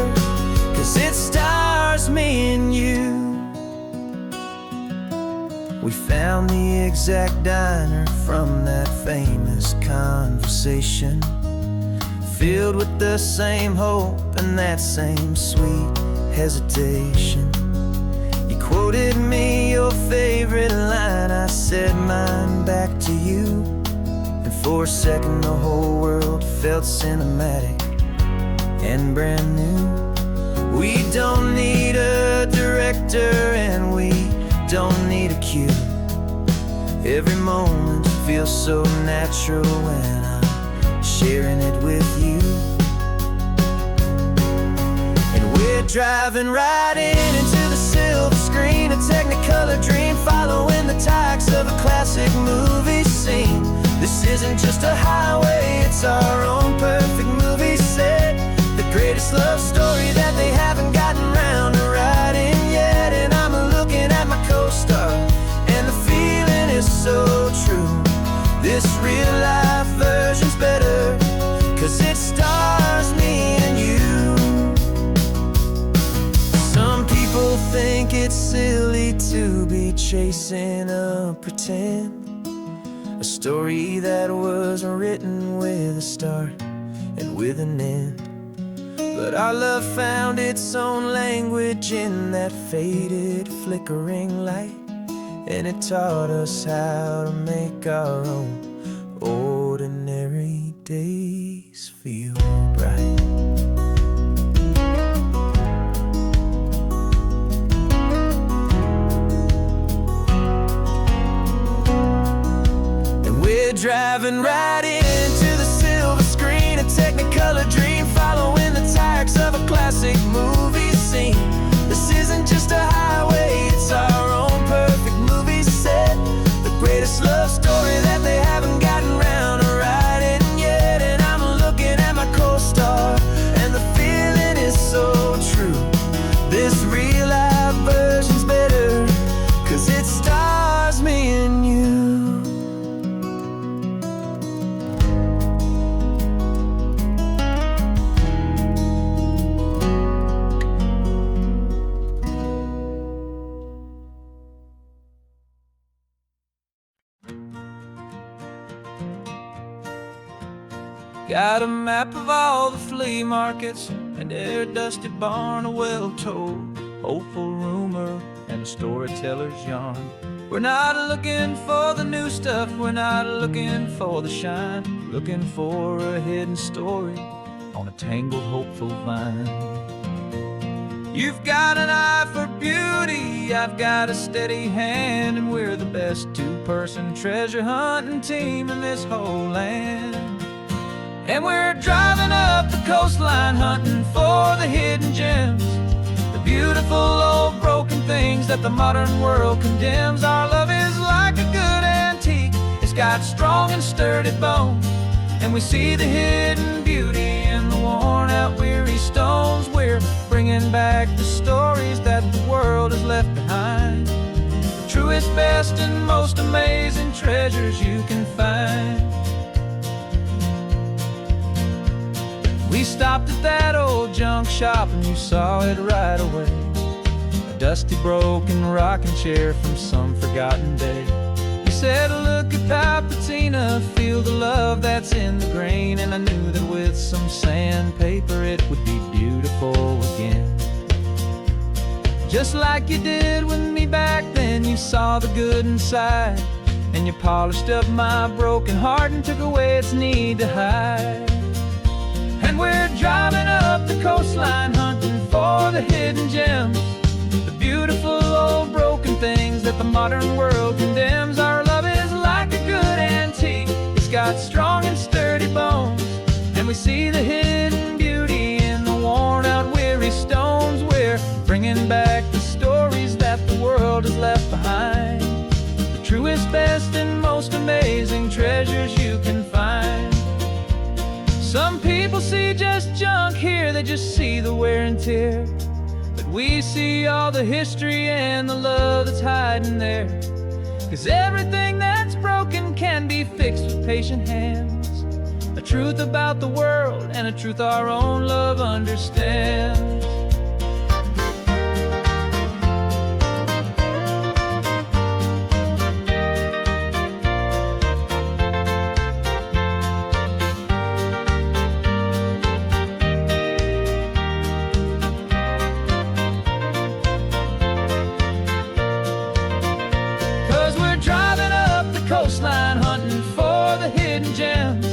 A: 'cause it stars me and you. We found the exact diner from that famous conversation, filled with the same hope and that same sweet hesitation. You quoted me your favorite line, I said mine back to you, and for a second the whole world felt cinematic and brand new. We don't need a director and we don't need a cue. Every moment feels so natural when I'm sharing it with you. And we're driving right into the silver screen, a Technicolor dream, following the tacks of a classic movie scene. This isn't just a highway, it's our own perfect movie set, the greatest love story that they haven't gotten round to writing yet. And I'm looking at my co-star, and the feeling is so true. This real-life version's better, 'cause it stars me and you. Some people think it's silly to be chasing a pretend, a story that was written with a start and with an end. But our love found its own language in that faded, flickering light, and it taught us how to make our own ordinary days feel bright. And we're driving right into the silver screen, a Technicolor dream, following the tacks of a classic movie scene. This isn't just a highway, it's our own perfect movie set, the greatest love story that they haven't gotten round to writing yet. And I'm looking at my co-star, and the feeling is so true. This real-life version's better, 'cause it stars me and you. Got a map of all the flea markets, and their dusty barn, a well-told, hopeful rumor, and a storyteller's yarn. We're not looking for the new stuff, we're not looking for the shine, looking for a hidden story on a tangled, hopeful vine. You've got an eye for beauty, I've got a steady hand, and we're the best two-person treasure hunting team in this whole land. And we're driving up the coastline, hunting for the hidden gems, the beautiful old broken things that the modern world condemns. Our love is like a good antique, it's got strong and sturdy bones, and we see the hidden beauty in the worn out weary stones. We're bringing back the stories that the world has left behind, the truest, best, and most amazing treasures you can find. We stopped at that old junk shop and you saw it right away, a dusty, broken rocking chair from some forgotten day. You said, look at Papatina, feel the love that's in the grain, and I knew that with some sandpaper it would be beautiful again. Just like you did with me back then, you saw the good inside, and you polished up my broken heart and took away its need to hide. And we're driving up the coastline, hunting for the hidden gems, the beautiful old broken things that the modern world condemns. Our love is like a good antique, it's got strong and sturdy bones, and we see the hidden beauty in the worn out weary stones. We're bringing back the stories that the world has left amazing treasures you can find. Some people see just junk here, they just see the wear and tear. But we see all the history and the love that's hiding there. 'Cause everything that's broken can be fixed with patient hands. A truth about the world and a truth our own love understands. 'Cause we're driving up the coastline, hunting for the hidden gems,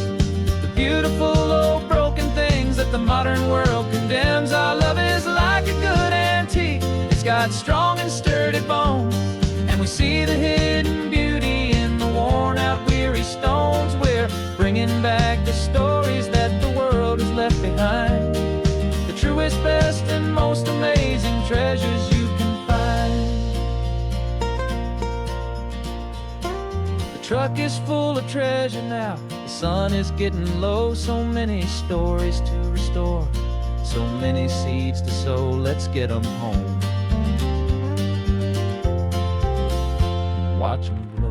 A: the beautiful old broken things that the modern world condemns. Our love is like a good antique, it's got strong and sturdy bones, and we see the hidden beauty in the worn out weary stones. We're bringing back the stories that the world has left behind, the truest, best, and most amazing treasures you can find. The truck is full of treasure now, the sun is getting low. So many stories to restore, so many seeds to sow. Let's get them home, watch them blow.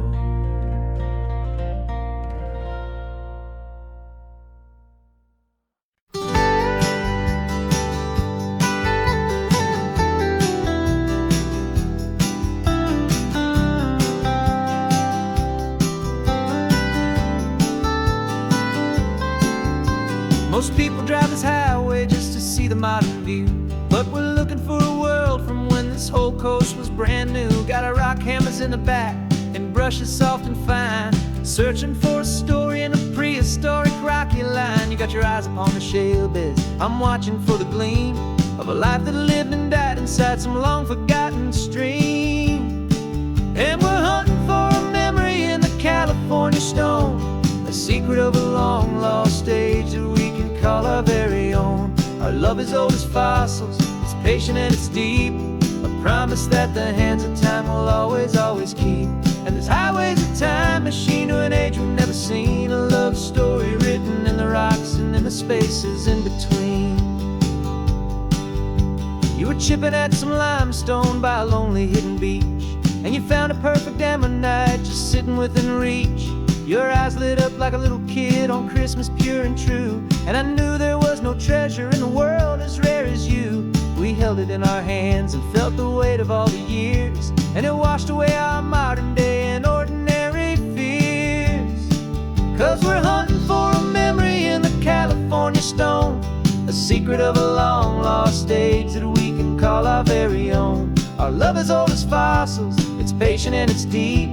A: Most people drive this highway just to see the modern view, but we're looking for a world from when this whole coast was brand new. Got our rock hammers in the back and brushes soft and fine, searching for a story in a prehistoric rocky line. You got your eyes upon the shale beds, I'm watching for the gleam of a life that lived and died inside some long forgotten stream. And we're hunting for a memory in the California stone, a secret of a long lost age that we can call our very own. Our love is old as fossils, it's patient and it's deep, a promise that the hands of time will always, always keep. And this highway's a time machine to an age we've never seen, a love story written in the rocks and in the spaces in between. You were chipping at some limestone by a lonely hidden beach, and you found a perfect ammonite just sitting within reach. Your eyes lit up like a little kid on Christmas, pure and true, and I knew there was no treasure in the world as rare as you. We held it in our hands and felt the weight of all the years, and it washed away our modern day and ordinary fears. 'Cause we're hunting for a memory in the California stone, a secret of a long lost age that we can call our very own. Our love is old as fossils, it's patient and it's deep,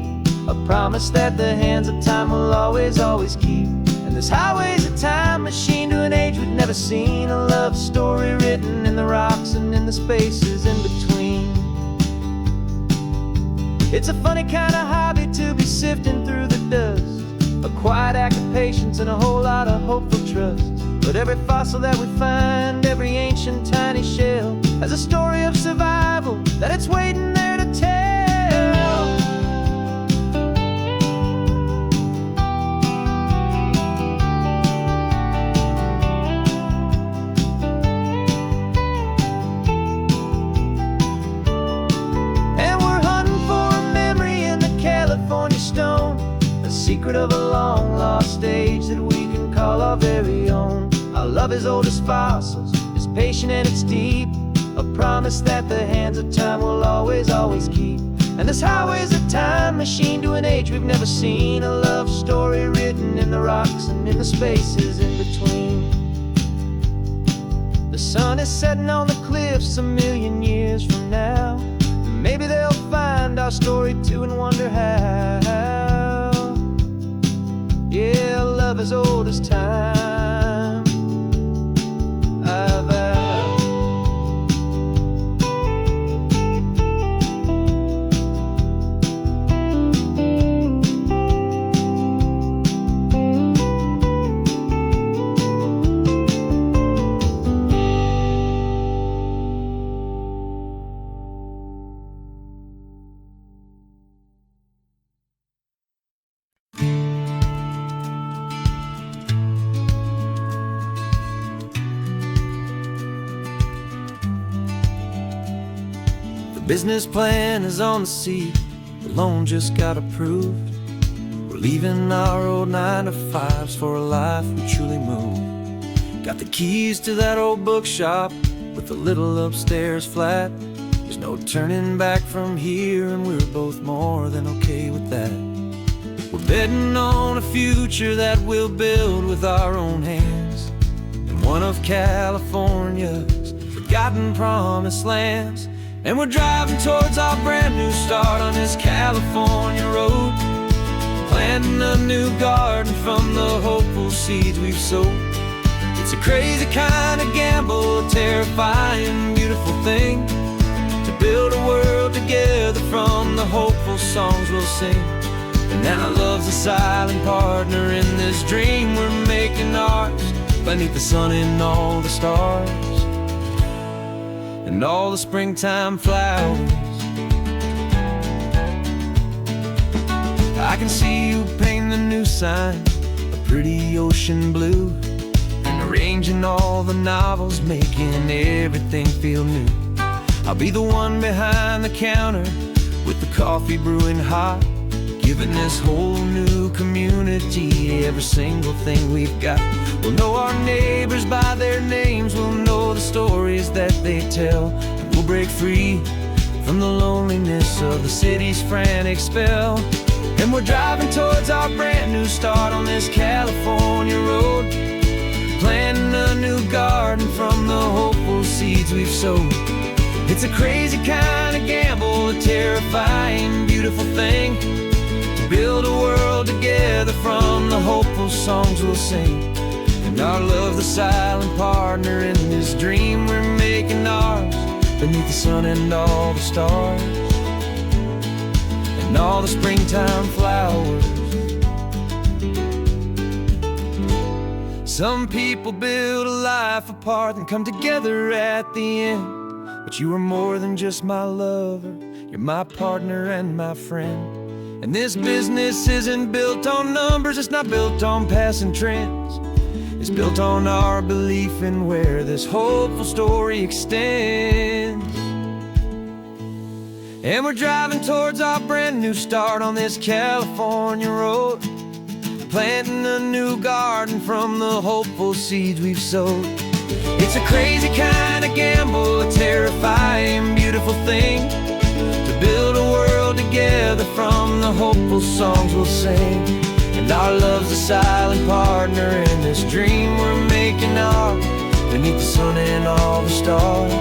A: a promise that the hands of time will always, always keep. And this highway's a time machine to an age we've never seen, a love story written in the rocks and in the spaces in between. It's a funny kind of hobby to be sifting through the dust, a quiet act of patience and a whole lot of hopeful trust. But every fossil that we find, every ancient tiny shell, has a story of survival that it's waiting there to tell. Secret of a long lost age that we can call our very own. Our love is old as fossils, it's patient and it's deep, a promise that the hands of time will always, always keep. And this highway's a time machine to an age we've never seen, a love story written in the rocks and in the spaces in between. The sun is setting on the cliffs a million years from now, maybe they'll find our story too and wonder how. Yeah, love as old as time, I vow. Business plan is on the seat, the loan just got approved. We're leaving our old 9-to-5s for a life we truly move. Got the keys to that old bookshop with the little upstairs flat. There's no turning back from here, and we're both more than okay with that. We're betting on a future that we'll build with our own hands, in one of California's forgotten promised lands. And we're driving towards our brand new start on this California road, planting a new garden from the hopeful seeds we've sowed. It's a crazy kind of gamble, a terrifying, beautiful thing, to build a world together from the hopeful songs we'll sing. And now love's a silent partner in this dream we're making ours, beneath the sun and all the stars and all the springtime flowers. I can see you painting the new sign a pretty ocean blue, and arranging all the novels, making everything feel new. I'll be the one behind the counter with the coffee brewing hot, giving this whole new community every single thing we've got. We'll know our neighbors by their names, we'll know the stories that they tell, and we'll break free from the loneliness of the city's frantic spell. And we're driving towards our brand new start on this California road, planting a new garden from the hopeful seeds we've sowed. It's a crazy kind of gamble, a terrifying, beautiful thing, to build a world together from the hopeful songs we'll sing. And our love's the silent partner in this dream we're making ours, beneath the sun and all the stars and all the springtime flowers. Some people build a life apart and come together at the end, but you are more than just my lover, you're my partner and my friend. And this business isn't built on numbers, it's not built on passing trends. It's built on our belief in where this hopeful story extends. And we're driving towards our brand new start on this California road, planting a new garden from the hopeful seeds we've sowed. It's a crazy kind of gamble, a terrifying, beautiful thing, to build a world together from the hopeful songs we'll sing. And our love's a silent partner in this dream we're making ours, beneath the sun and all the stars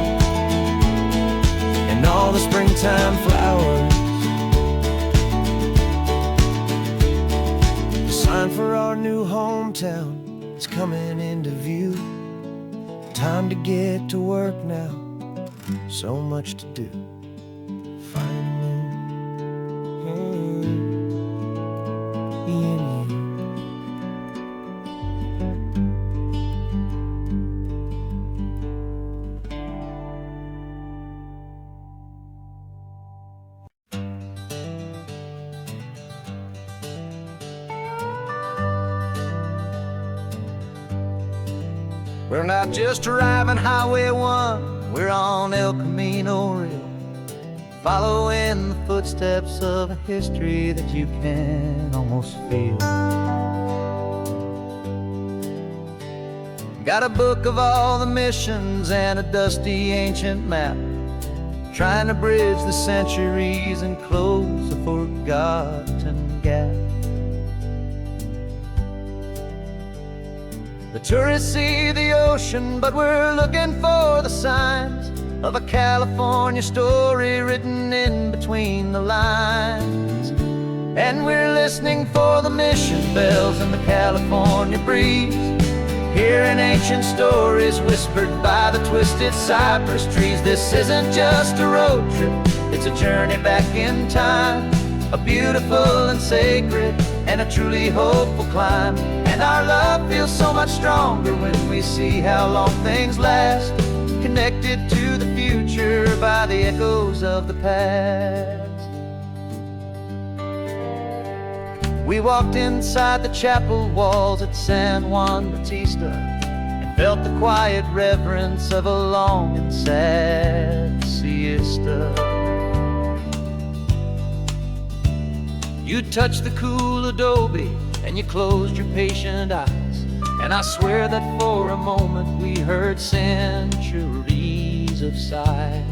A: and all the springtime flowers. The sign for our new hometown is coming into view. Time to get to work now, so much to do. We're not just driving Highway 1, we're on El Camino Real, following the footsteps of a history that you can almost feel. Got a book of all the missions and a dusty ancient map, trying to bridge the centuries and close a forgotten gap. The tourists see the ocean, but we're looking for the signs of a California story written in between the lines. And we're listening for the mission bells and the California breeze, hearing ancient stories whispered by the twisted cypress trees. This isn't just a road trip, it's a journey back in time, a beautiful and sacred and a truly hopeful climb. And our love feels so much stronger when we see how long things last, connected to the future by the echoes of the past. We walked inside the chapel walls at San Juan Bautista and felt the quiet reverence of a long and sad siesta. You touched the cool adobe and you closed your patient eyes, and I swear that for a moment we heard centuries of sighs.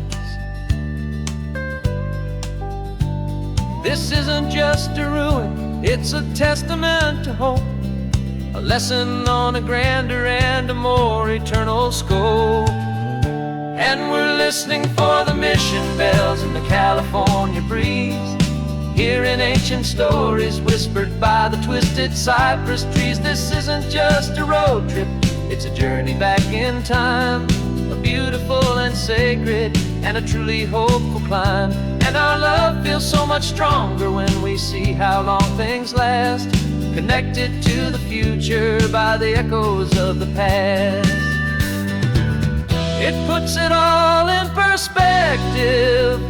A: This isn't just a ruin, it's a testament to hope, a lesson on a grander and a more eternal scope. And we're listening for the mission bells in the California breeze, hearing ancient stories whispered by the twisted cypress trees. This isn't just a road trip, it's a journey back in time, a beautiful and sacred and a truly hopeful climb. And our love feels so much stronger when we see how long things last, connected to the future by the echoes of the past. It puts it all in perspective,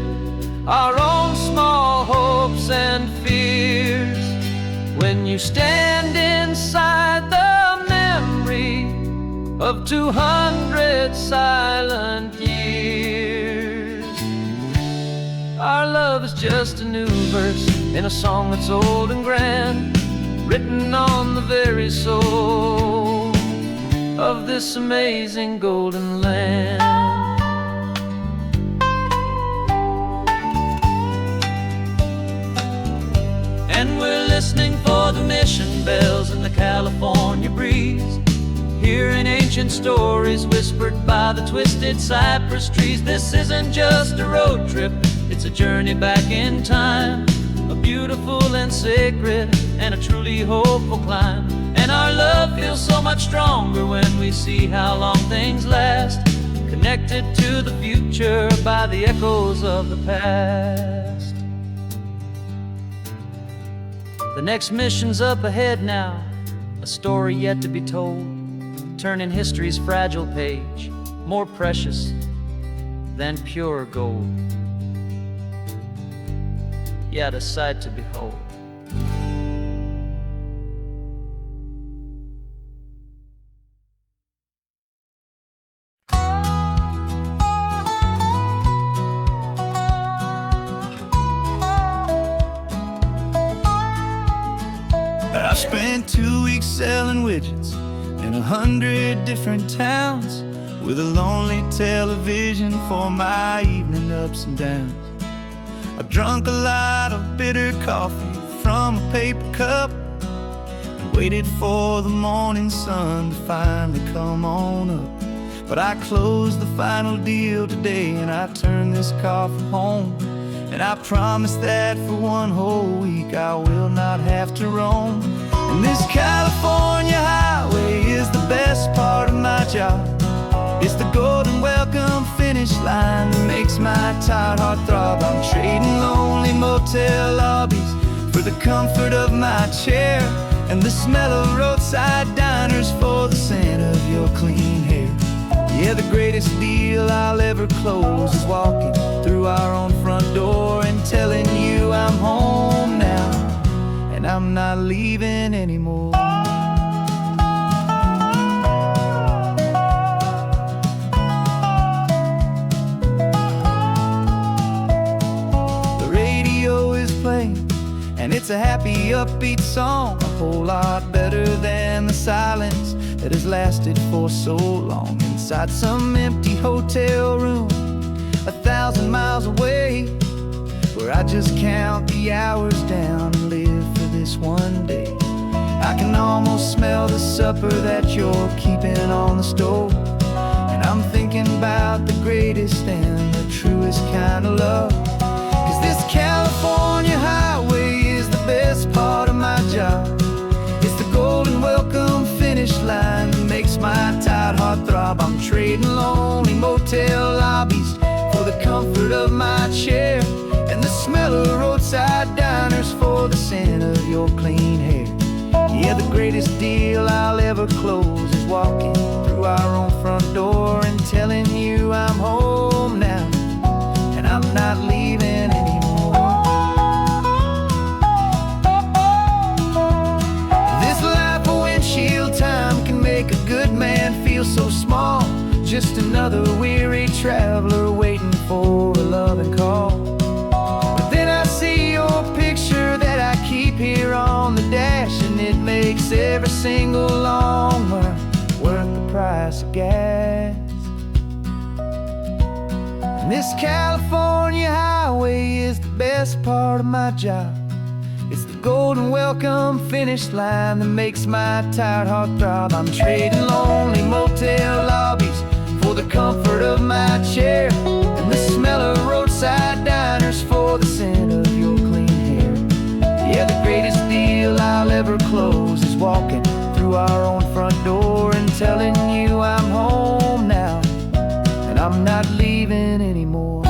A: our own small hopes and fears, when you stand inside the memory of 200 silent years. Our love is just a new verse in a song that's old and grand, written on the very soul of this amazing golden land. And we're listening for the mission bells in the California breeze, hearing ancient stories whispered by the twisted cypress trees. This isn't just a road trip, it's a journey back in time, a beautiful and sacred and a truly hopeful climb. And our love feels so much stronger when we see how long things last, connected to the future by the echoes of the past. The next mission's up ahead now, a story yet to be told, turning history's fragile page more precious than pure gold. Yet a sight to behold.
C: I spent 2 weeks selling widgets in 100 different towns, with a lonely television for my evening ups and downs. I drunk a lot of bitter coffee from a paper cup and waited for the morning sun to finally come on up. But I closed the final deal today and I turned this coffee home, and I promise that for one whole week I will not have to roam. And this California highway is the best part of my job. It's the golden welcome finish line that makes my tired heart throb. I'm trading lonely motel lobbies for the comfort of my chair, and the smell of roadside diners for the scent of your clean hair. Yeah, the greatest deal I'll ever close is walking through our own front door and telling you I'm home now, and I'm not leaving anymore. The radio is playing, and it's a happy, upbeat song, a whole lot better than the silence that has lasted for so long. Inside some empty hotel room 1,000 miles away, where I just count the hours down and live for this one day. I can almost smell the supper that you're keeping on the stove, and I'm thinking about the greatest and the truest kind of love. 'Cause this California highway is the best part of my job. It's the golden welcome finish line that makes my tired heart throb. I'm trading lonely motel lobbies for the comfort of my chair, and the smell of roadside diners for the scent of your clean hair. Yeah, the greatest deal I'll ever close is walking through our own front door and telling you I'm home now, and I'm not leaving anymore. This life of windshield time can make a good man feel so small, just another weary traveler waiting for a loving call. But then I see your picture that I keep single long mile worth the price of gas. And this California highway is the best part of my job. It's the golden welcome finish line that makes my tired heart throb. I'm trading lonely motel lobbies for the comfort of my chair, and the smell of roadside diners for the scent of your clean hair. Yeah, the greatest deal I'll ever close is walking through our own front door and telling you I'm home now, and I'm not leaving anymore.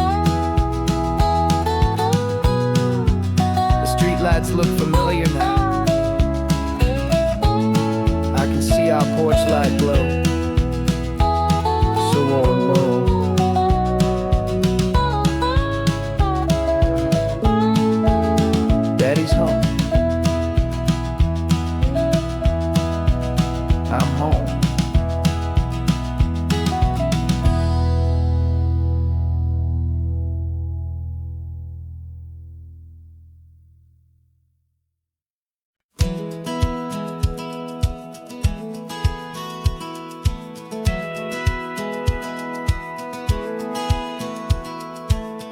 C: The streetlights look familiar now. I can see our porch light glow, so warm, low. Daddy's home. I'm home.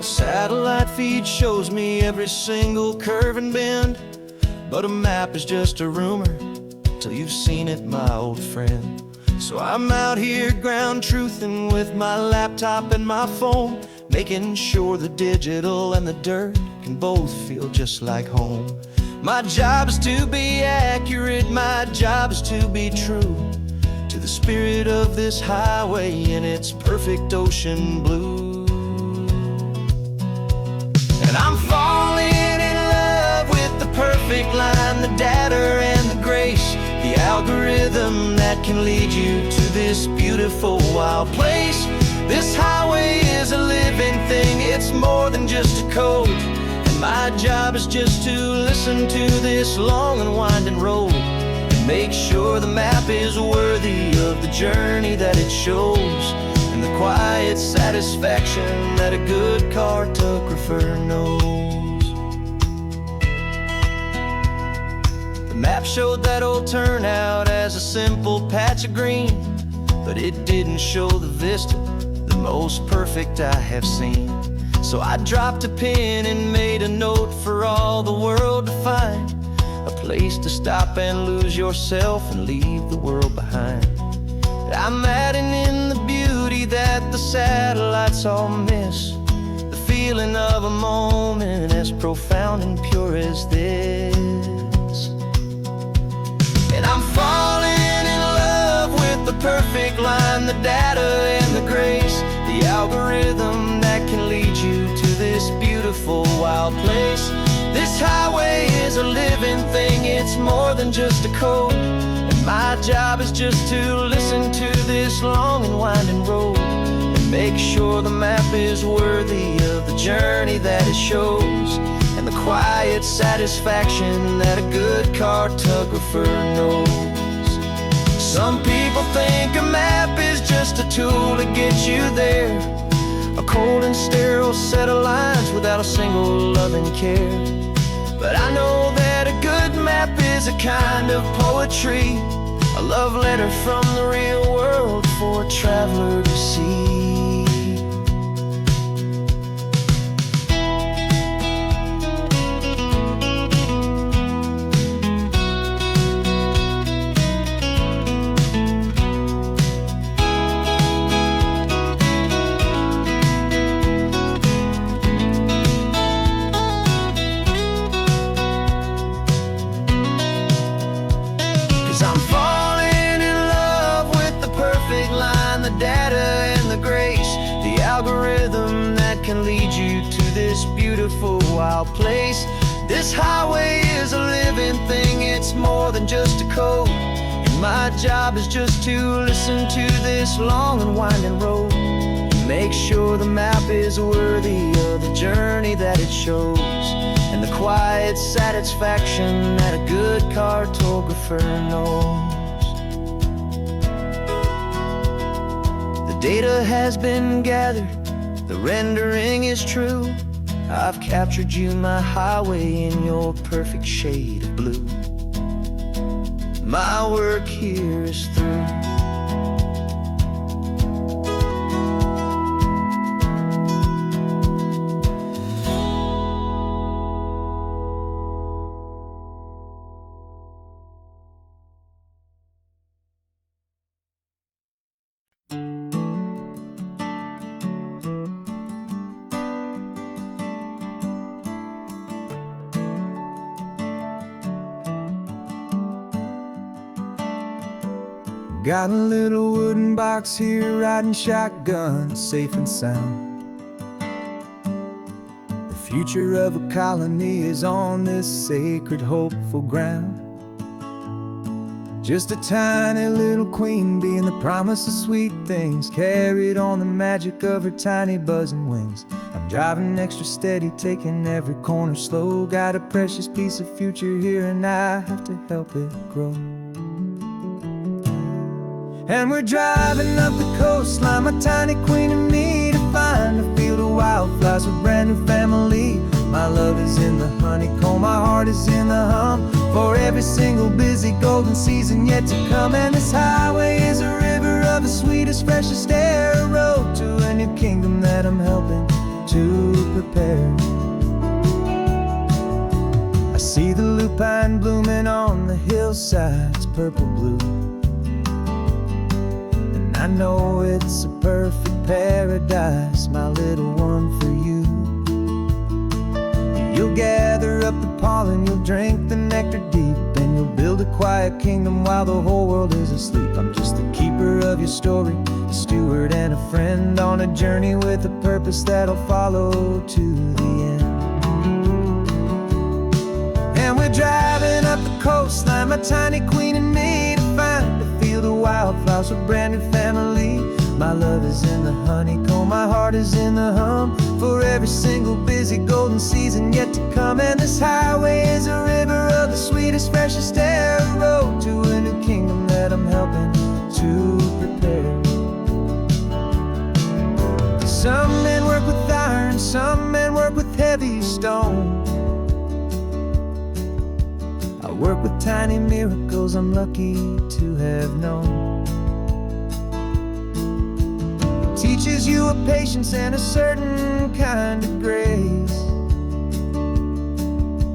A: Satellite feed shows me every single curve and bend, but a map is just a rumor till you've seen it, my old friend. So I'm out here ground truthing with my laptop and my phone, making sure the digital and the dirt can both feel just like home. My job is to be accurate, my job is to be true to the spirit of this highway in its perfect ocean blue. And I'm falling in love with the perfect line, the data and the grace, the algorithm that can lead you to this beautiful wild place. This highway is a living thing, it's more than just a code, and my job is just to listen to this long and winding road and make sure the map is worthy of the journey that it shows, and the quiet satisfaction that a good cartographer knows. The map showed that old turnout as a simple patch of green, but it didn't show the vista, the most perfect I have seen. So I dropped a pin and made a note for all the world to find, a place to stop and lose yourself and leave the world behind. I'm adding in the beauty that the satellites all miss, the feeling of a moment as profound and pure as this. And I'm falling in love with the perfect line, the data and the grace, the algorithm that can lead you to this beautiful wild place. This highway is a living thing, it's more than just a code, and my job is just to listen to this long and winding road and make sure the map is worthy of the journey that it shows, and the quiet satisfaction that a good cartographer knows. Some people think a map is just a tool to get you there, a cold and sterile set of lines without a single loving care. But I know that a good map is a kind of poetry, a love letter from the real world for a traveler to see. I'm falling in love with the perfect line, the data and the grace, the algorithm that can lead you to this beautiful wild place. This highway is a living thing, it's more than just a code, and my job is just to listen to this long and winding road and make sure the map is worthy of the journey that it shows, and the quiet satisfaction that a good cartographer knows. The data has been gathered, the rendering is true. I've captured you, my highway, in your perfect shade of blue.
B: my work here is through. Got a little wooden box here, riding shotgun, safe and sound. The future of a colony is on this sacred, hopeful ground. Just a tiny little queen bee and the promise of sweet things, carried on the magic of her tiny buzzing wings. I'm driving extra steady, taking every corner slow. Got a precious piece of future here and I have to help it grow. And we're driving up the coastline, my tiny queen and me, to find a field of wildflowers with a brand new family. My love is in the honeycomb, my heart is in the hum, for every single busy golden season yet to come. And this highway is a river of the sweetest, freshest air, a road to a new kingdom that I'm helping to prepare. I see the lupine blooming on the hillsides, purple blue. I know it's a perfect paradise, my little one, for you. You'll gather up the pollen, you'll drink the nectar deep, and you'll build a quiet kingdom while the whole world is asleep. I'm just the keeper of your story, a steward and a friend, on a journey with a purpose that'll follow to the end. And we're driving up the coastline, my tiny queen and me, to find a field of wildflowers with a brand new family. My love is in the honeycomb, my heart is in the hum, for every single busy golden season yet to come. And this highway is a river of the sweetest, freshest air, a road to a new kingdom that I'm helping to prepare. Some men work with iron, some men work with heavy stone. I work with tiny miracles I'm lucky to have known. Teaches you a patience and a certain kind of grace,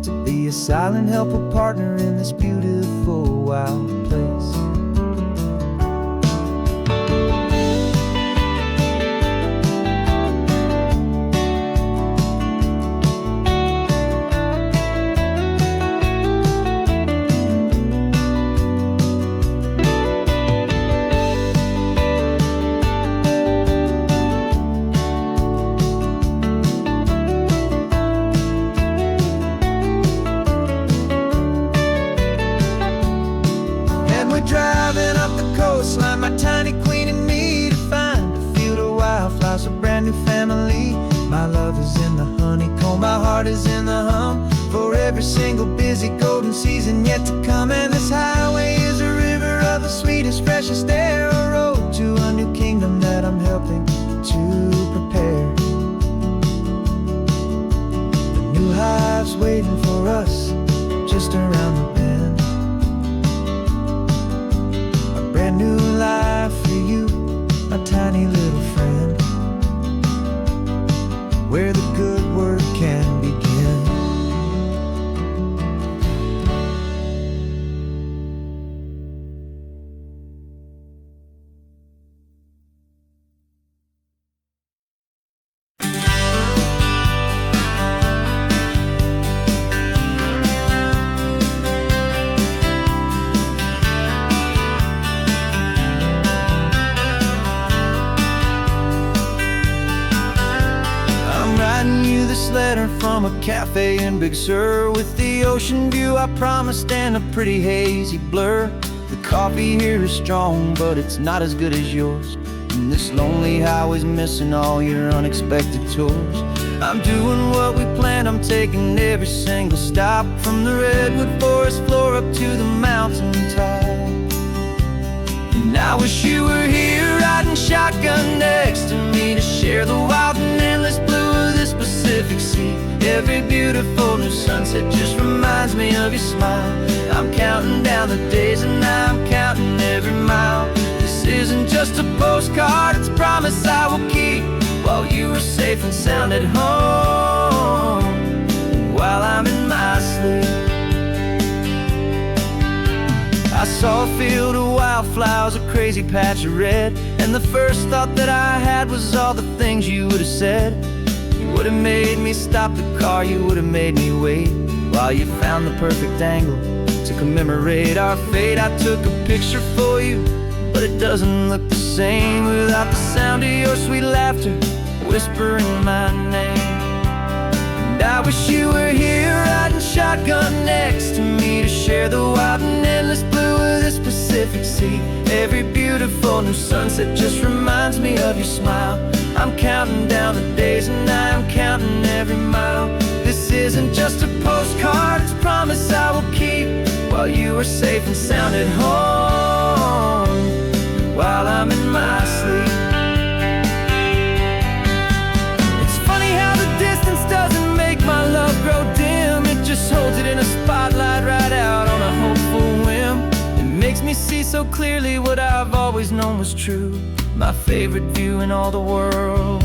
B: to be a silent, helpful partner in this beautiful, wild place. Driving up the coastline, my tiny queen and me, to find a field of wildflowers, a brand new family. My love is in the honeycomb, my heart is in the hum, for every single busy golden season yet to come. And this highway is a river of the sweetest, freshest air, a road to a new kingdom that I'm helping to prepare. The new hive's waiting for us just around the bend. Brand new life for you, my tiny little friend, where the good work can begin. Letter from a cafe in Big Sur, with the ocean view I promised and a pretty hazy blur. The coffee here is strong, but it's not as good as yours, and this lonely highway's missing all your unexpected tours. I'm doing what we planned, I'm taking every single stop, from the redwood forest floor up to the mountain top. And I wish you were here, riding shotgun next to me, to share the wild and endless blue of this Pacific Sea. Every beautiful new sunset just reminds me of
C: of your smile. I'm counting down the days and I'm counting every mile. This isn't just a postcard, it's a promise I will keep, while you are safe and sound at home, while I'm in my sleep. I saw a field of wildflowers, a crazy patch of red, and the first thought that I had was all the things you would have said. You would have made me stop the car, you would have made me wait, while you found the perfect angle to commemorate our fate. I took a picture for you, but it doesn't look the same without the sound of your sweet laughter whispering my name. And I wish you were here riding shotgun next to me to share the wild and endless blue of this Pacific Sea. Every beautiful new sunset just reminds me of your smile. I'm counting down the days and I'm counting every mile. This isn't just a postcard, it's a promise I will keep, while you are safe and sound at home, while I'm in my sleep. It's funny how the distance doesn't make my love grow dim. It just holds it in a spotlight right out on a hopeful whim. It makes me see so clearly what I've always known was true. My favorite view in all the world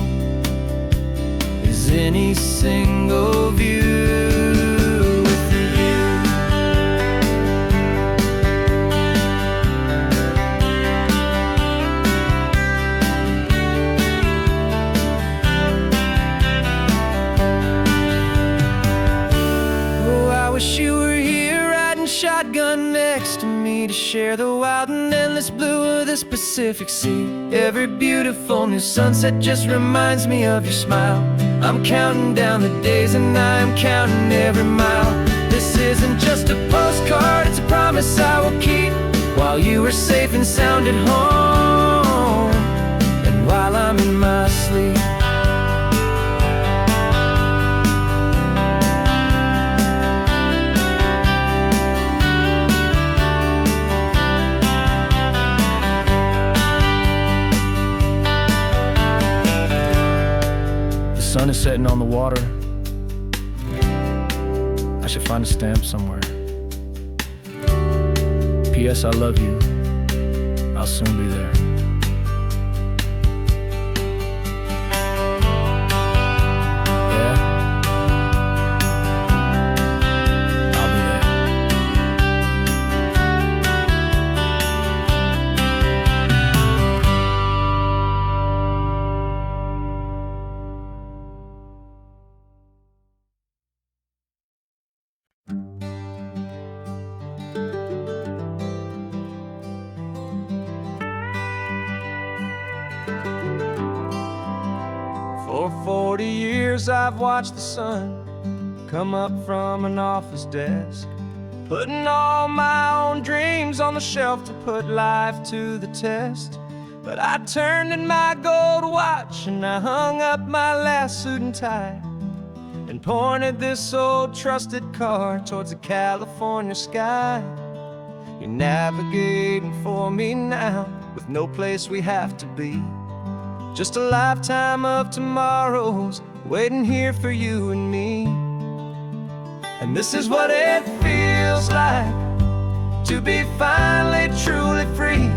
C: is any single view. I wish you were here riding shotgun next to me to share the wild and endless blue of this Pacific Sea. Every beautiful new sunset just reminds me of your smile. I'm counting down the days and I'm counting every mile. This isn't just a postcard, it's a promise I will keep, while you are safe and sound at home, and while I'm in my sleep. The sun is setting on the water. I should find a stamp somewhere. P.S. I love you. I'll soon be there. Yeah? I'll be there. For 40 years I've watched the sun come up from an office desk, putting all my own dreams on the shelf to put life to the test. But I turned in my gold watch and I hung up my last suit and tie, and pointed this old trusted car towards the California sky. You're navigating for me now, with no place we have to be. Just a lifetime of tomorrows waiting here for you and me. And this is what it feels like to be finally truly free,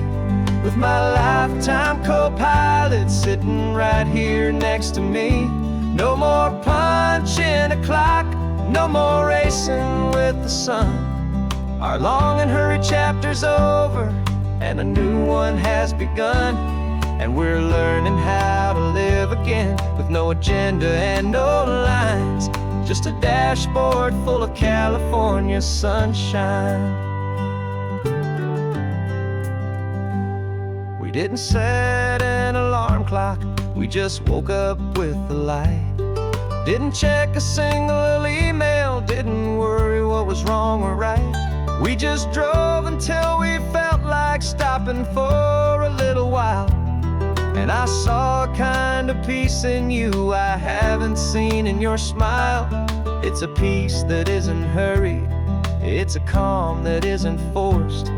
C: with my lifetime co-pilot sitting right here next to me. No more punching a clock, no more racing with the sun. Our long and hurried chapter's over and a new one has begun. And we're learning how to live again, with no agenda and no lines, just a dashboard full of California sunshine. We didn't set an alarm clock, we just woke up with the light. Didn't check a single email, didn't worry what was wrong or right. We just drove until we felt like stopping for a little while. And I saw a kind of peace in you I haven't seen in your smile. It's a peace that isn't hurried, it's a calm that isn't forced.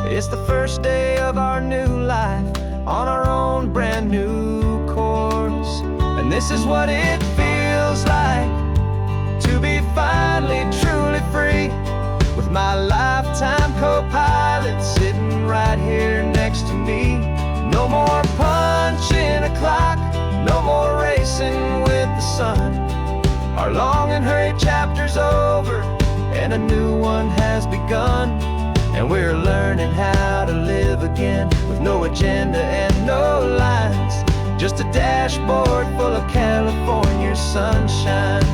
C: It's the first day of our new life on our own brand new course. And this is what it feels like to be finally truly free, with
B: co-pilot sitting right here next to me. No more punching a clock, no more racing with the sun. Our long and hurried chapter's over, and a new one has begun. And we're learning how to live again, with no agenda and no lines, just a dashboard full of California sunshine.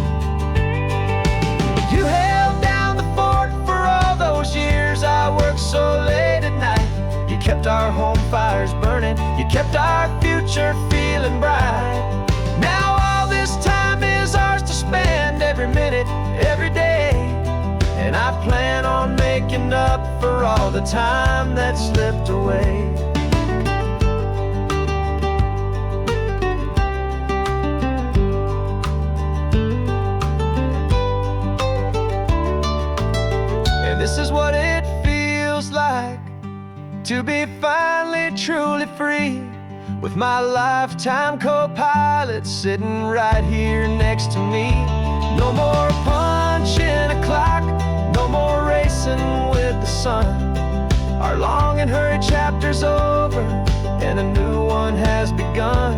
B: You held down the fort for all those years I worked so late at night. You kept our home fires burning, you kept our future feeling bright. Now all this time is ours to spend, every minute, every day. And I plan on making up for all the time that slipped away. And this is what it feels like to be finally truly free, with my lifetime co-pilot sitting right here next to me. No more punching a clock, no more racing with the sun. Our long and hurried chapter's over, and a new one has begun.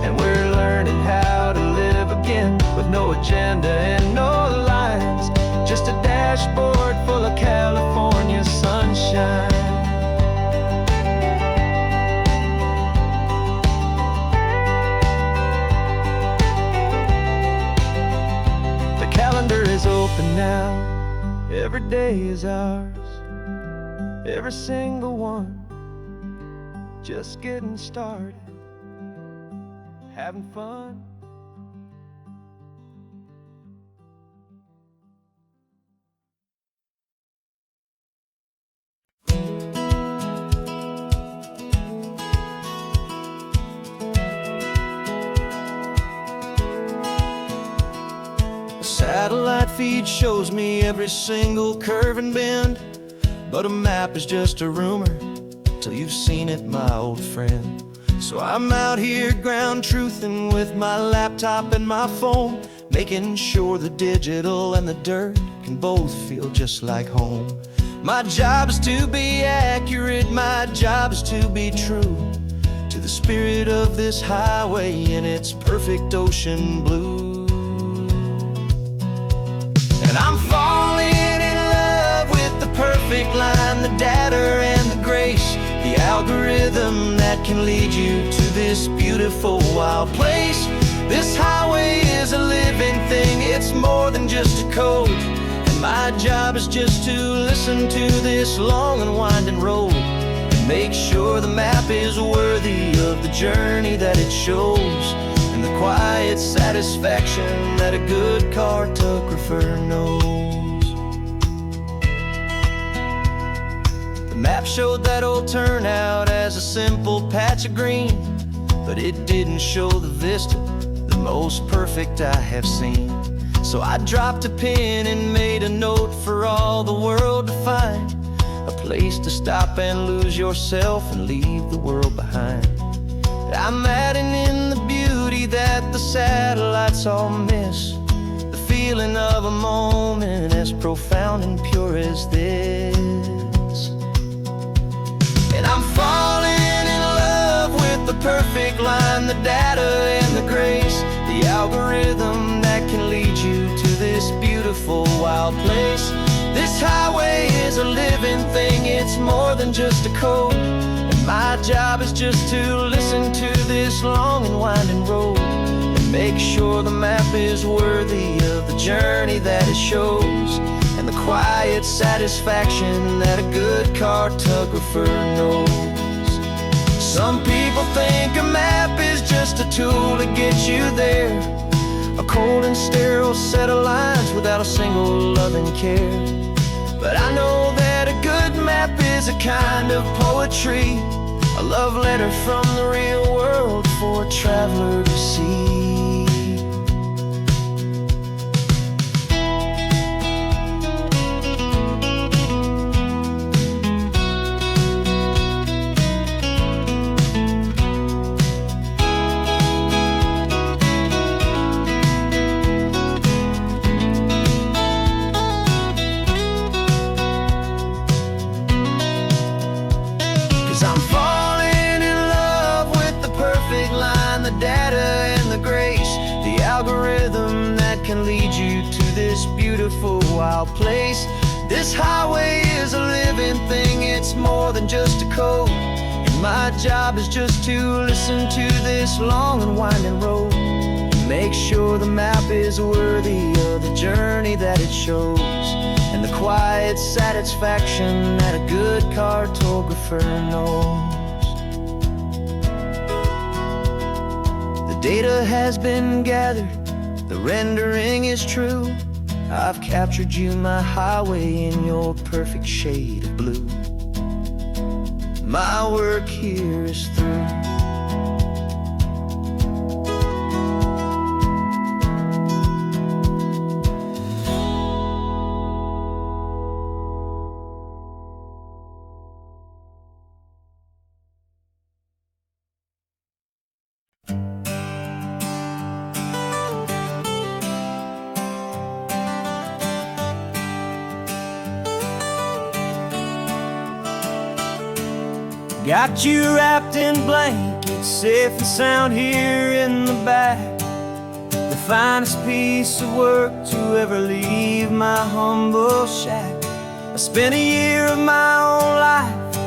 B: And we're learning how to live again, with no agenda and no lines, just a dashboard full of California sunshine. The calendar is open now, every day is ours, every single one, just getting started, having fun. Satellite feed shows me every single curve and bend, but a map is just a rumor till you've seen it, my old friend. So I'm out here ground truthing with my laptop and my phone, making sure the digital and the dirt can both feel just like home. My job is to be accurate, my job is to be true to the spirit of this highway in its perfect ocean blue. And I'm falling in love with the perfect line, the data and the grace, the algorithm that can lead you to this beautiful wild place. This highway is a living thing, it's more than just a code. And my job is just to listen to this long and winding road, and make sure the map is worthy of the journey that it shows, and the quiet satisfaction that a good cartographer knows. The map showed that old turnout as a simple patch of green, but it didn't show the vista, the most perfect I have seen. So I dropped a pin and made a note for all the world to find, a place to stop and lose yourself and leave the world behind. I'm adding in the beauty that the satellites all miss, the feeling of a moment as profound and pure as this. And I'm falling in love with the perfect line, the data and the grace, the algorithm that can lead you to this beautiful wild place. This highway is a living thing, it's more than just a code. My job is just to listen to this long and winding road, and make sure the map is worthy of the journey that it shows, and the quiet satisfaction that a good cartographer knows. Some people think a map is just a tool to get you there, a cold and sterile set of lines without a single loving care. But I know that a good map is a kind of poetry, a love letter from the real world for a traveler to see. wild place. This highway is a living thing, it's more than just a code. And my job is just to listen to this long and winding road, and make sure the map is worthy of the journey that it shows, and the quiet satisfaction that a good cartographer knows. The data has been gathered, the rendering is true. I've captured you, my highway, in your perfect shade of blue. My work here is through. Got you wrapped in blankets, safe and sound here in the back. The finest piece of work to ever leave my humble shack. I spent a year of my own life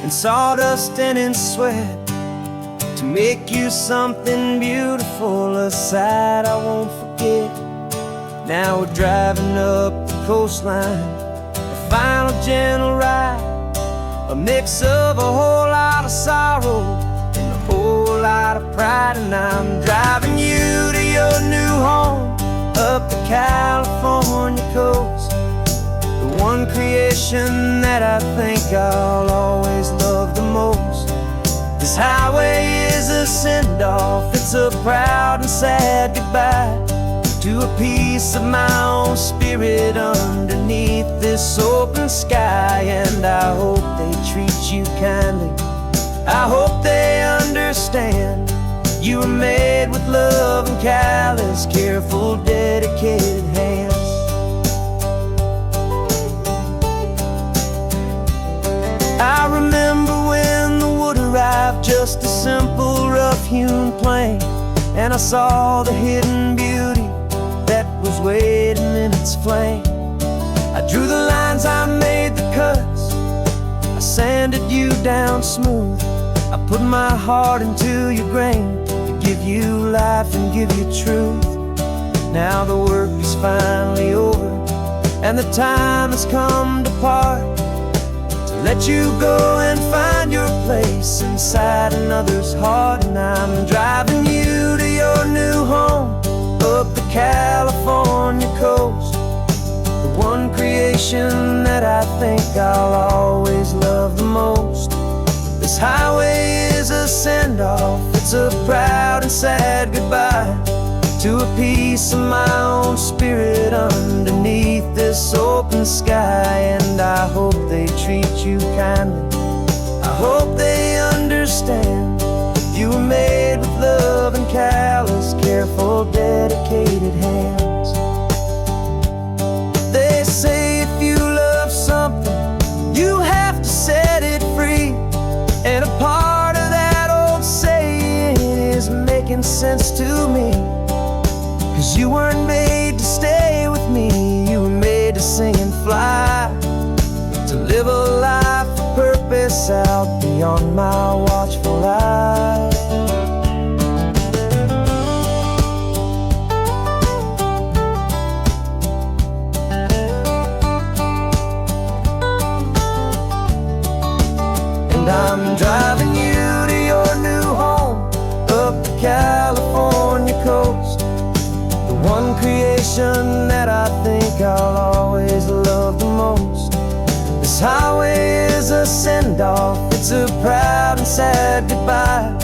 B: in sawdust and in sweat to make you something beautiful, a sight I won't forget. Now we're driving up the coastline, a final gentle ride, a mix of a whole lot of sorrow and a whole lot of pride. And I'm driving you to your new home up the California coast, the one creation that I think I'll always love the most. This highway is a send-off, it's a proud and sad goodbye to a piece of my own spirit underneath this open sky. And I hope they treat you kindly, I hope they understand you were made with love and callous, careful, dedicated hands. I remember when the wood arrived, just a simple rough-hewn plank, and I saw the hidden beauty that was waiting in its flame. I drew the lines, I made the cuts, I sanded you down smooth. I put my heart into your grain to give you life and give you truth. Now the work is finally over, and the time has come to part, to let you go and find your place inside another's heart. And I'm driving you to your new home up the California coast, the one creation that I think I'll always love the most. This highway is a send-off, it's a proud and sad goodbye to a piece of my own spirit underneath this open sky. And I hope they treat you kindly, I hope they understand you were made with love and callous, careful, dedicated hands. They say if you love something, you have to set it free. And a part of that old saying is making sense to me, 'cause you weren't made to stay with me, you were made to sing and fly, to live a life of purpose out beyond my watchful eye. And I'm driving you to your new home up the California coast, the one creation that I think I'll always love the most. This highway is a send-off, it's a proud and sad goodbye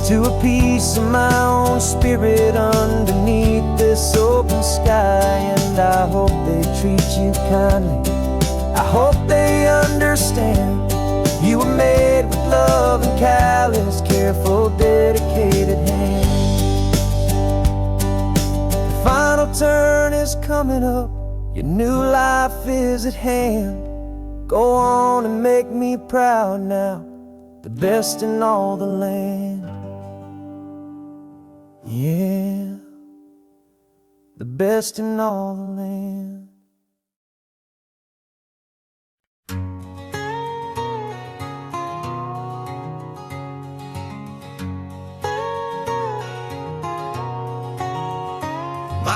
B: to a piece of my own spirit underneath this open sky. And I hope they treat you kindly, I hope they understand you were made with love and callous, careful, dedicated hands. The final turn is coming up, your new life is at hand. Go on and make me proud now, the best in all the land. Yeah, the best in all the land.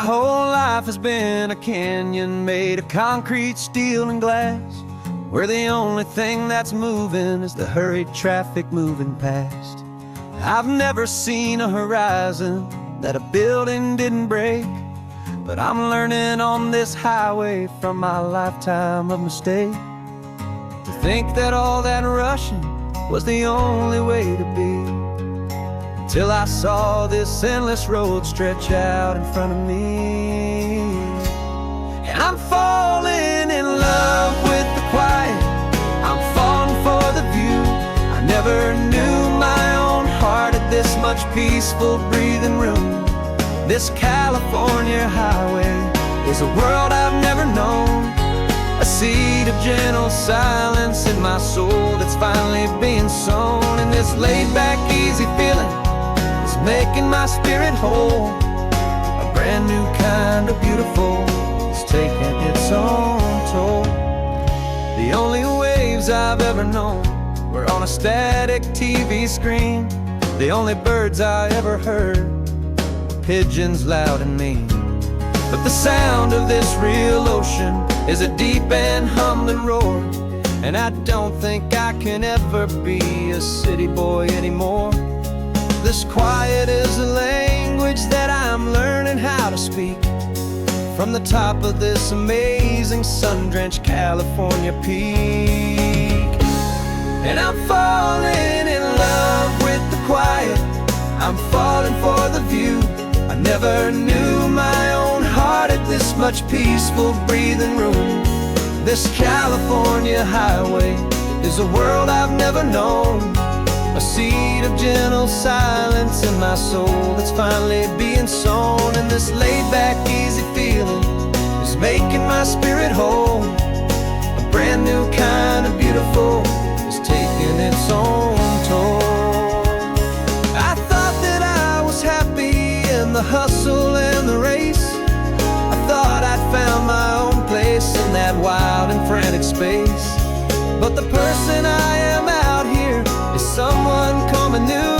B: whole life has been a canyon made of concrete, steel, and glass, where the only thing that's moving is the hurried traffic moving past. I've never seen a horizon that a building didn't break, but I'm learning on this highway from my lifetime of mistake to think that all that rushing was the only way to be, till I saw this endless road stretch out in front of me. And I'm falling in love with the quiet, I'm falling for the view. I never knew my own heart had this much peaceful breathing room. This California highway is a world I've never known, a seed of gentle silence in my soul that's finally being sown. And this laid-back, easy feeling is making my spirit whole. A brand new kind of beautiful is taking its own toll. The only waves I've ever known were on a static TV screen. The only birds I ever heard were pigeons loud and mean. But the sound of this real ocean is a deep and humbling roar, and I don't think I can ever be a city boy anymore. This quiet is a language that I'm learning how to speak from the top of this amazing sun-drenched California peak. And I'm falling in love with the quiet, I'm falling for the view. I never knew my own heart had this much peaceful breathing room. This California highway is a world I've never known, a seed of gentle silence in my soul that's finally being sown. And this laid-back, easy feeling is making my spirit whole. A brand new kind of beautiful is taking its own toll. I thought that I was happy in the hustle and the race. I thought I'd found my own place in that wild and frantic space. But the person I am out here is someone coming new,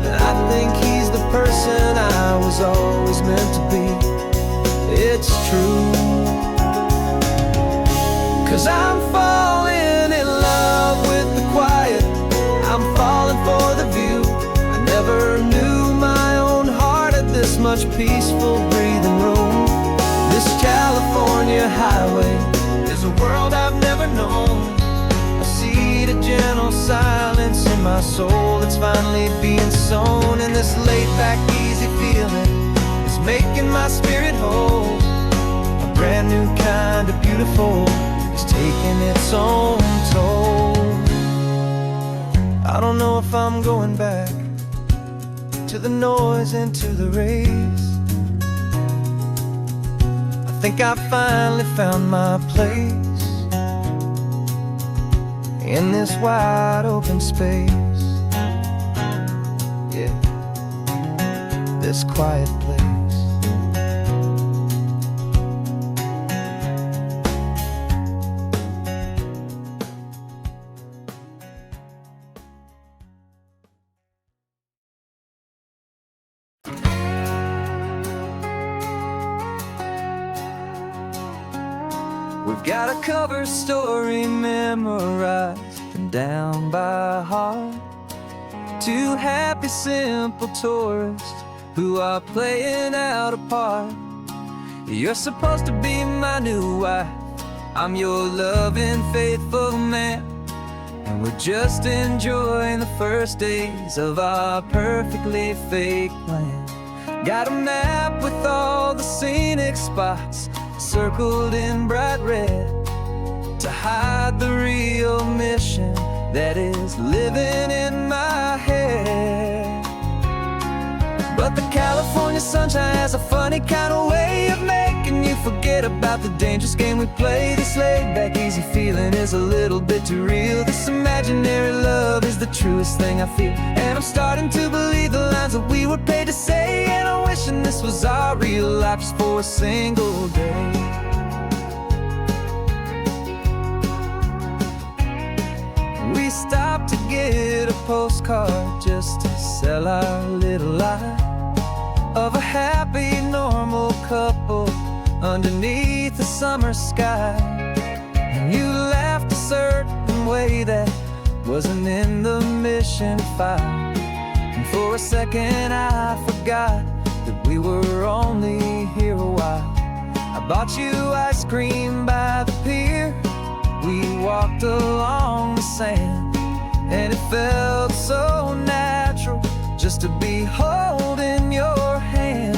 B: and I think he's the person I was always meant to be. It's true, 'cause I'm falling in love with the quiet, I'm falling for the view. I never knew my own heart had this much peaceful breathing room. This California highway is a world I've never known, a seed of gentle silence in my soul that's finally being sown. And this laid-back, easy feeling is making my spirit whole. A brand new kind of beautiful is taking its own toll. I don't know if I'm going back to the noise and to the race. I think I finally found my place in this wide open space. Yeah, this quiet place. We've got a cover story memorized and down by heart. Two happy, simple tourists who are playing out a part. You're supposed to be my new wife, I'm your loving, faithful man, and we're just enjoying the first days of our perfectly fake plan. Got a map with all the scenic spots circled in bright red to hide the real mission that is living in my head. But the California sunshine has a funny kind of way of making you forget about the dangerous game we play. This laid-back, easy feeling is a little bit too real. This imaginary love is the truest thing I feel, and I'm starting to believe the lines that we were paid to say. And I'm wishing this was our real life just for a single day. We stopped to get a postcard just to sell our little lie of a happy normal couple underneath the summer sky. And you laughed a certain way that wasn't in the mission file. And for a second I forgot that we were only here a while. I bought you ice cream by the pier. We walked along the sand, and it felt so natural just to be holding your hand.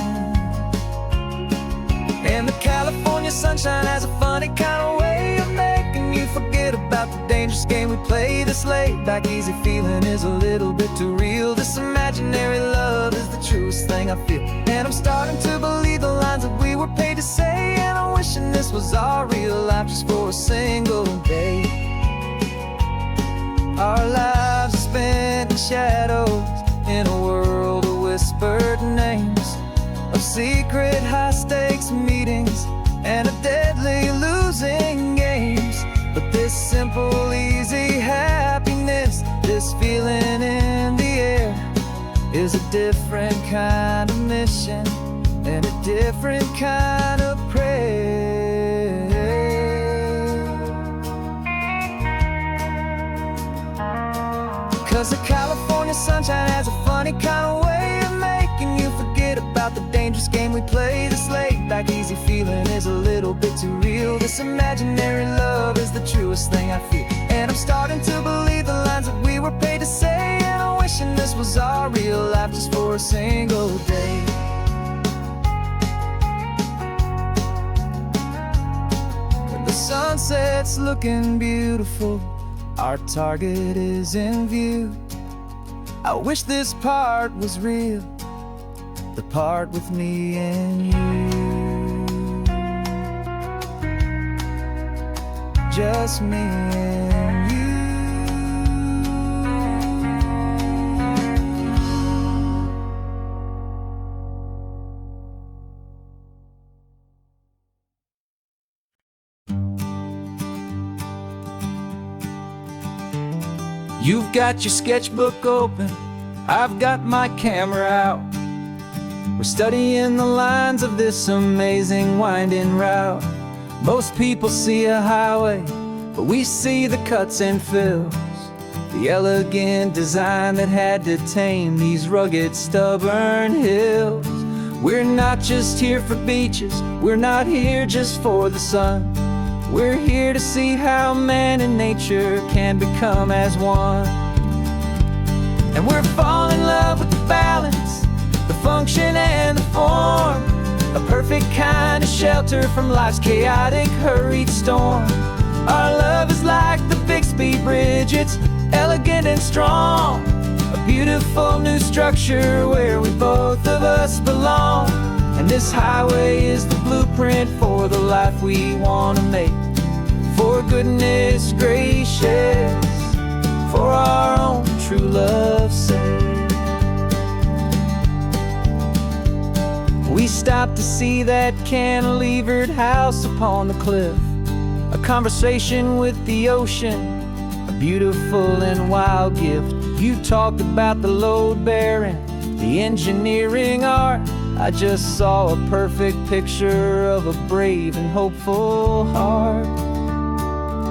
B: And the California sunshine has a funny kind of way of making you forget about the dangerous game we play. This laid back easy feeling is a little bit too real. This imaginary love is the truest thing I feel. And I'm starting to believe the lines that we were paid to say. And I'm wishing this was our real life just for a single day. Our lives are spent in shadows, in a world of whispered names, of secret high-stakes meetings and of deadly losing games. But this simple, easy happiness, this feeling in the air, is a different kind of mission and a different kind of prayer. 'Cause the California sunshine has a funny kind of way of making you forget about the dangerous game we play. This laid back easy feeling is a little bit too real. This imaginary love is the truest thing I feel. And I'm starting to believe the lines that we were paid to say. And I'm wishing this was our real life just for a single day. When the sunset's looking beautiful, our target is in view. I wish this part was real, the part with me and you. Just me and you. You've got your sketchbook open, I've got my camera out. We're studying the lines of this amazing winding route. Most people see a highway, but we see the cuts and fills, the elegant design that had to tame these rugged, stubborn hills. We're not just here for beaches, we're not here just for the sun. We're here to see how man and nature can become as one. And we're falling in love with the balance, the function and the form, a perfect kind of shelter from life's chaotic, hurried storm. Our love is like the Bixby Bridge, it's elegant and strong, a beautiful new structure where we both of us belong. And this highway is the blueprint for the life we want to make. For goodness gracious, for our own true love's sake. We stopped to see that cantilevered house upon the cliff, a conversation with the ocean, a beautiful and wild gift. You talked about the load bearing, the engineering art. I just saw a perfect picture of a brave and hopeful heart.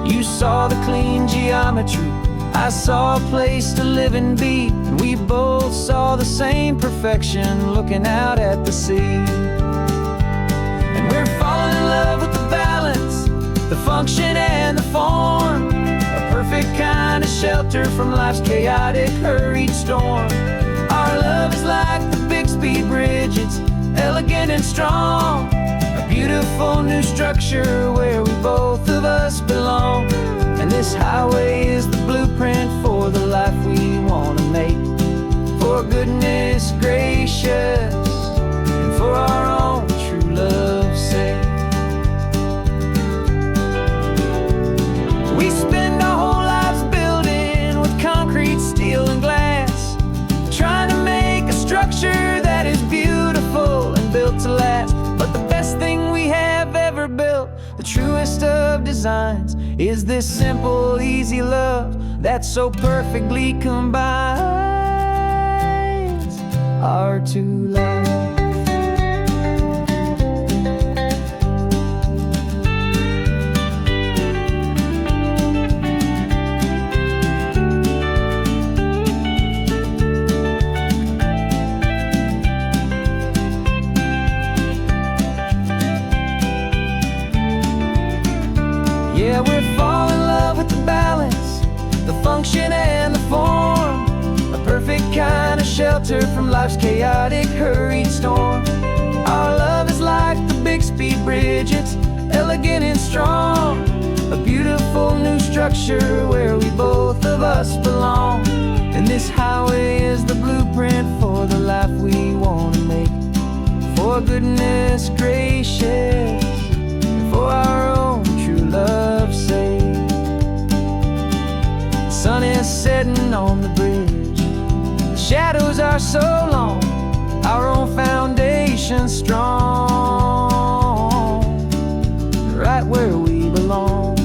B: You saw the clean geometry, I saw a place to live and be, and we both saw the same perfection looking out at the sea. And we're falling in love with the balance, the function and the form, a perfect kind of shelter from life's chaotic, hurried storm. Our love is like the Bixby Bridge, it's elegant and strong, a beautiful new structure where we both of us belong. And this highway is the blueprint for the life we want to make. For goodness gracious, and for our own true love's sake. We spend our whole lives building with concrete, steel and glass, trying to make a structure that is beautiful and built to last. But the best thing we have ever built, the truest of designs, is this simple, easy love that so perfectly combines our two lives. shelter from life's chaotic, hurried storm. Our love is like the Bixby Bridge, it's elegant and strong. A beautiful new structure where we both of us belong. And this highway is the blueprint for the life we want to make. For goodness gracious, and for our own true love's sake. The sun is setting on the bridge, the shadows are so long, our own foundation strong, right where we belong.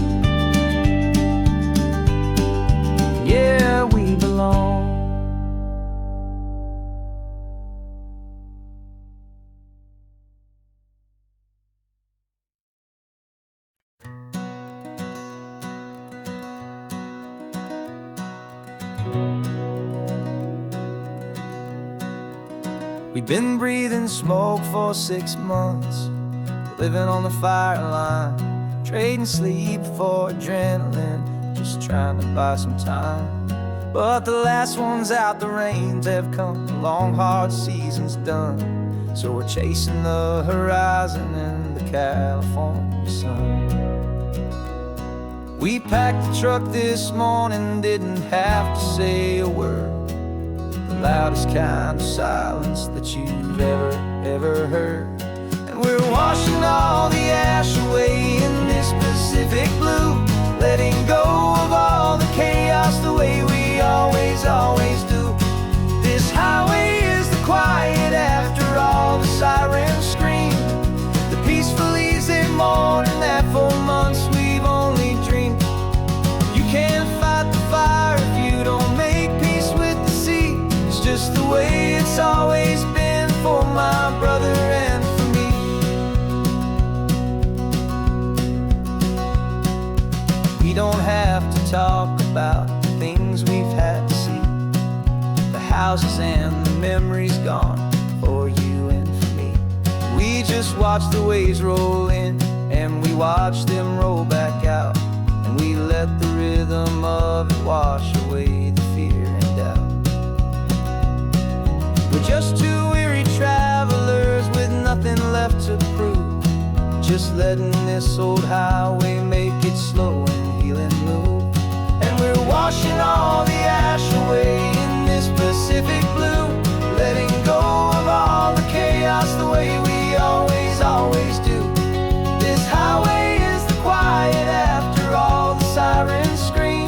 B: Yeah, we belong. We've been breathing smoke for 6 months, living on the fire line, trading sleep for adrenaline, just trying to buy some time. But the last one's out, the rains have come, the long hard season's done. So we're chasing the horizon in the California sun. We packed the truck this morning, didn't have to say a word. The loudest kind of silence that you've ever heard. And we're washing all the ash away in this Pacific blue, letting go of all the chaos the way we always do. This highway is the quiet after all the sirens scream, the peaceful easy morning that for months we've only dreamed. You can't fight the fire if you don't make peace with the sea. It's just the way it's always been for my brother and for me. We don't have to talk about the things we've had to see, the houses and the memories gone for you and for me. We just watch the waves roll in and we watch them roll back out, and we let the rhythm of it wash away the fear and doubt. We're just two weary travelers with nothing left to prove, just letting this old highway make it slow and healing move. And we're washing all the ash away in this Pacific blue, letting go of all the chaos the way we always do. This highway is the quiet after all the sirens scream,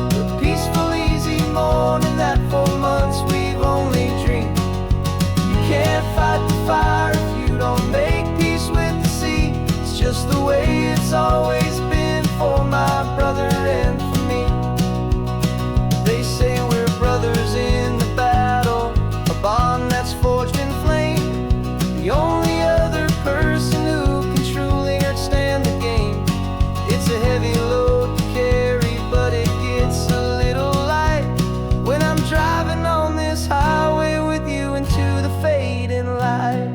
B: the peaceful easy morning that for months we've only dreamed. You can't fight the fire if you don't make peace with the sea. It's just the way it's always been for my brother and for me. They say we're brothers in the battle, a bond that's forged in flame. The only other person who can truly understand the game. It's a heavy load to carry, but it gets a little light when I'm driving on this highway with you into the fading light.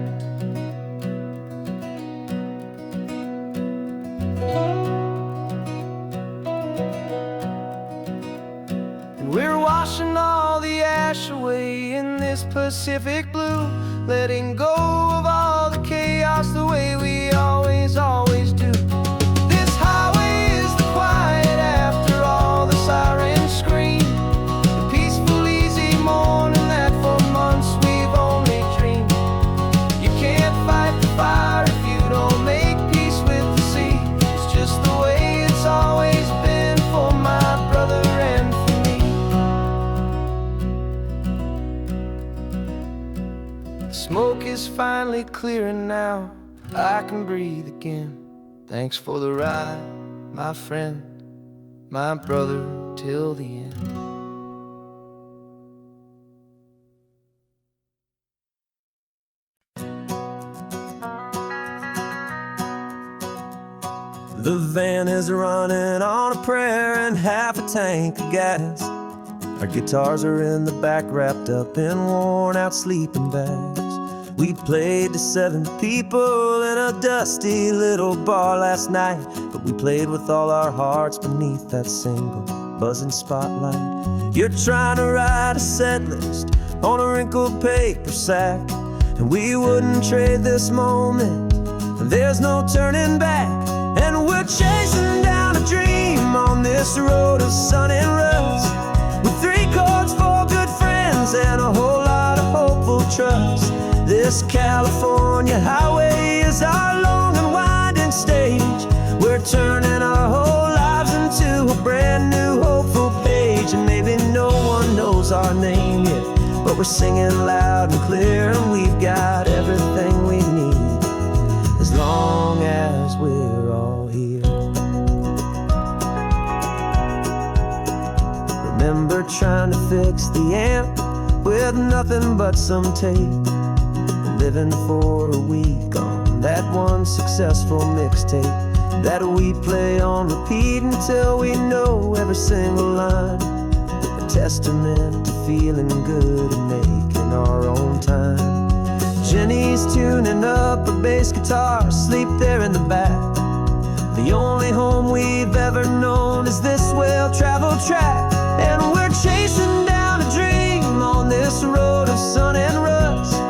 B: And we're washing all the ash away in this Pacific blue, letting go of all the chaos the way we always do. This highway is the quiet after all the sirens scream, the peaceful easy morning that for months we've only dreamed. You can't fight the fire if you don't make peace with the sea. It's just the way it's always been for my brother and for me. The smoke is finally clearing now, I can breathe again. Thanks for the ride, my friend, my brother, till the end. The van is running on a prayer and half a tank of gas. Our guitars are in the back, wrapped up in worn-out sleeping bags. We played to 7 people in a dusty little bar last night, but we played with all our hearts beneath that single buzzing spotlight. You're trying to write a set list on a wrinkled paper sack, and we wouldn't trade this moment. There's no turning back, and we're chasing down a dream on this road of sun and rust, with 3 chords, 4 good friends, and a whole lot of hopeful trust. This California highway is our long and winding stage. We're turning our whole lives into a brand new hopeful page. And maybe no one knows our name yet, but we're singing loud and clear, and we've got everything we need, as long as we're all here. Remember trying to fix the amp with nothing but some tape, living for a week on that one successful mixtape that we play on repeat until we know every single line. A testament to feeling good and making our own time. Jenny's tuning up her bass guitar, asleep there in the back. The only home we've ever known is this well-traveled track, and we're chasing down a dream on this road of sun and rust,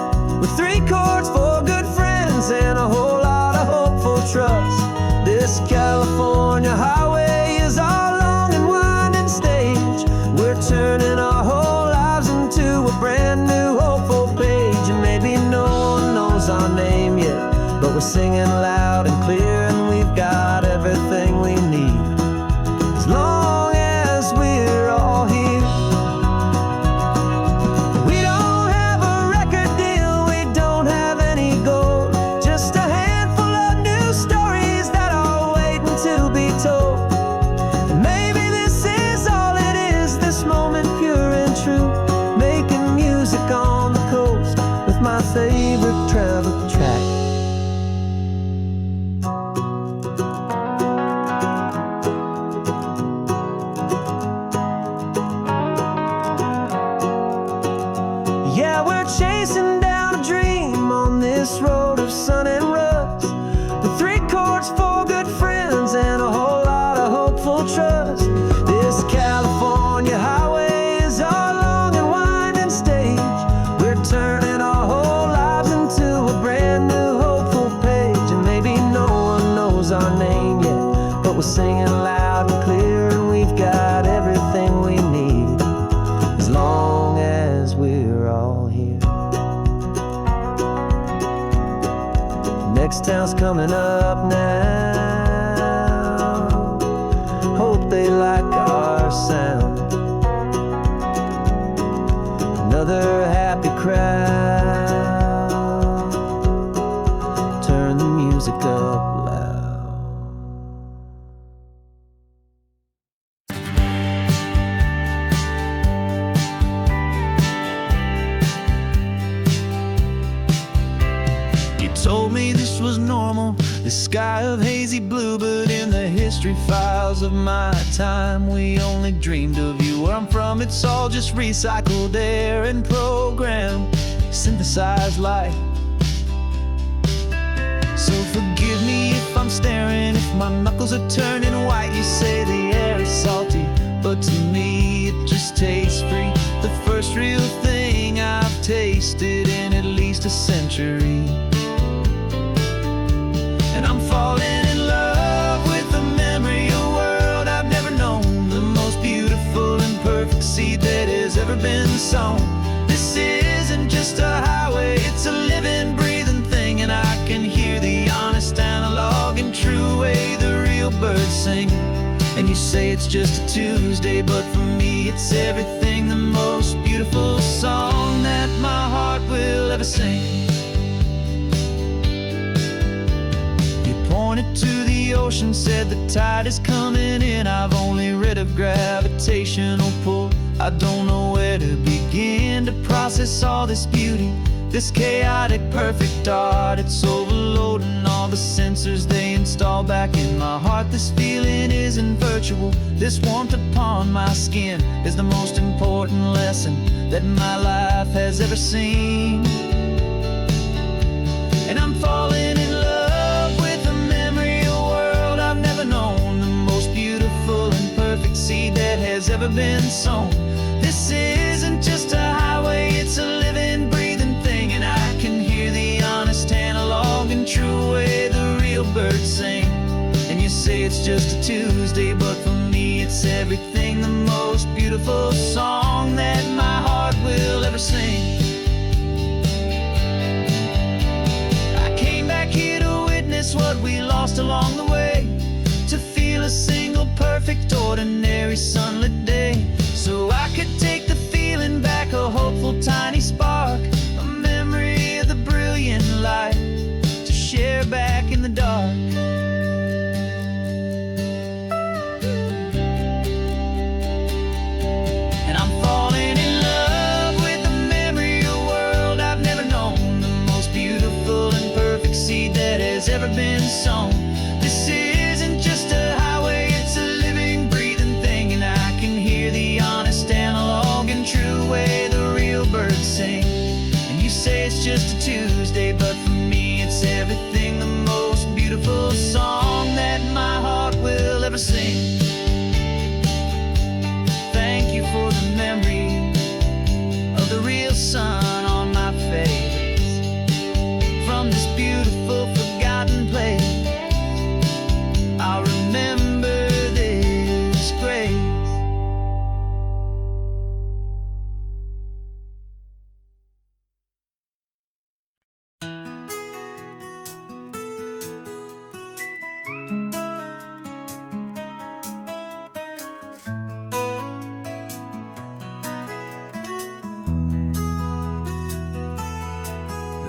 B: with 3 chords, 4 good friends, and a whole lot of hopeful trust. This California highway is our long and winding stage. We're turning our whole lives into a brand new hopeful page. And maybe no one knows our name yet, but we're singing loud and clear, and we've got everything we need, as long as we're all here. My favorite travel track. Yeah, we're chasing down a dream on this road of sun and rust, with 3 chords, 4 good friends, and a whole lot of hopeful trust. This California highway is our long and winding stage. We're turning our whole lives into a brand new hopeful page. And maybe no one knows our name yet, but we're singing loud and clear, and we've got everything we need, as long as we're all here. Next town's coming up now. Hope they like our sound. Another happy crowd. Turn the music up loud.
C: You told me this was normal, the sky of hazy blue, but in the history files of my time, we only dreamed of you. Where I'm from, it's all just recycled air and programmed, synthesized light. So forgive me if I'm staring, if my knuckles are turning white. You say the air is salty, but to me it just tastes free. The first real thing I've tasted in at least a century. And I'm falling in love with the memory of a world I've never known, the most beautiful and perfect seed that has ever been sown. This isn't just a highway, it's a living, breathing thing, and I can hear the honest, analog, and true way the real birds sing. And you say it's just a Tuesday, but for me it's everything, the most beautiful song that my heart will ever sing. Pointed to the ocean, said the tide is coming in. I've only read of gravitational pull. I don't know where to begin to process all this beauty, this chaotic perfect art. It's overloading all the sensors they install back in my heart. This feeling isn't virtual, this warmth upon my skin is the most important lesson that my life has ever seen. falling in love with the memory of a world I've never known, the most beautiful and perfect seed that has ever been sown. This isn't just a highway, it's a living, breathing thing, and I can hear the honest analog and true way the real birds sing. And you say it's just a Tuesday, but for me it's everything, the most beautiful song that my heart will ever sing. I came back here to witness what we lost along the way, to feel a single perfect ordinary sunlit day, so I could take the feeling back, a hopeful tiny spark, a memory of the brilliant light to share back in the dark. And I'm falling in love with the memory of a world I've never known, the most beautiful and perfect seed that has ever been sown. This isn't just a highway, it's a living, breathing thing, and I can hear the honest analog and true way the real birds sing. And you say it's just a Tuesday, but for me it's everything, the most beautiful song that my heart will ever sing. Thank you for the memory of the real sun on my face, from this beautiful forgotten place I'll remember this grace.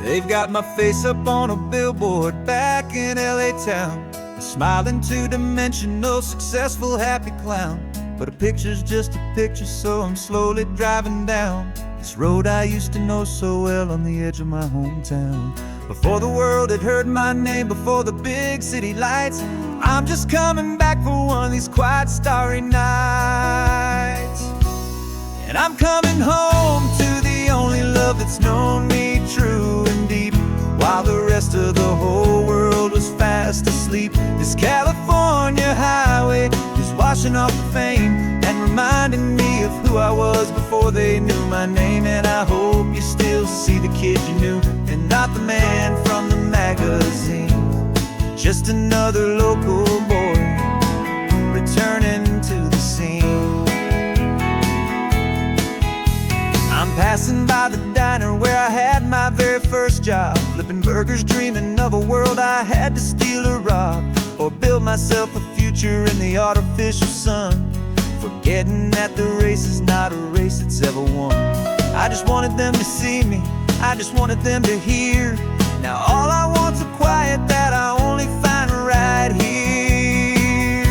A: They've got my face up on a billboard back in LA town, a smiling two-dimensional, successful, happy clown. But a picture's just a picture, so I'm slowly driving down this road I used to know so well on the edge of my hometown. Before the world had heard my name, before the big city lights, I'm just coming back for one of these quiet, starry nights. And I'm coming home to the only love that's known me true and deep, while the rest of the whole world was fast asleep. This California highway is washing off the fame and reminding me of who I was before they knew my name. And I hope you still see the kid you knew, and not the man from the magazine. Just another local boy returning to the scene. I'm passing by the diner where I had my very first job, flipping burgers, dreaming of a world I had to steal or rob, or build myself a future in the artificial sun, forgetting that the race is not a race that's ever won. I just wanted them to see me, I just wanted them to hear. Now all I want's a quiet that I only find right here.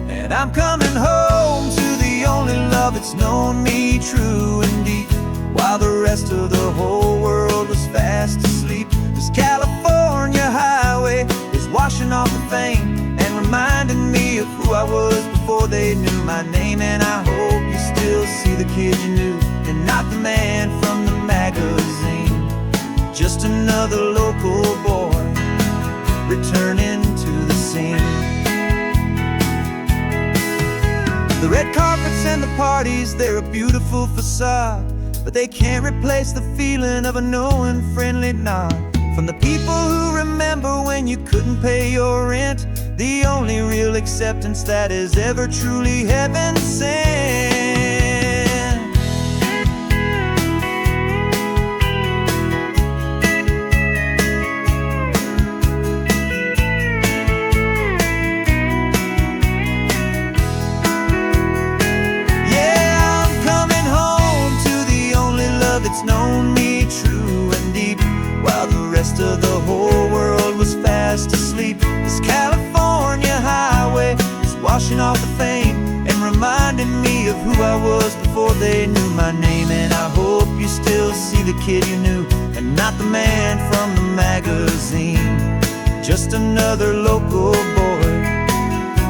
A: And I'm coming home to the only love that's known me true and deep, while the rest of the whole world was fast asleep. This California highway is washing off the fame and reminding me of who I was before they knew my name. And I hope you still see the kid you knew, and not the man from the magazine. Just another local boy returning to the scene. The red carpets and the parties, they're a beautiful facade, but they can't replace the feeling of a knowing, friendly nod from the people who remember when you couldn't pay your rent, the only real acceptance that is ever truly heaven sent. It's known me true and deep, while the rest of the whole world was fast asleep. This California highway is washing off the fame and reminding me of who I was before they knew my name. And I hope you still see the kid you knew, and not the man from the magazine. Just another local boy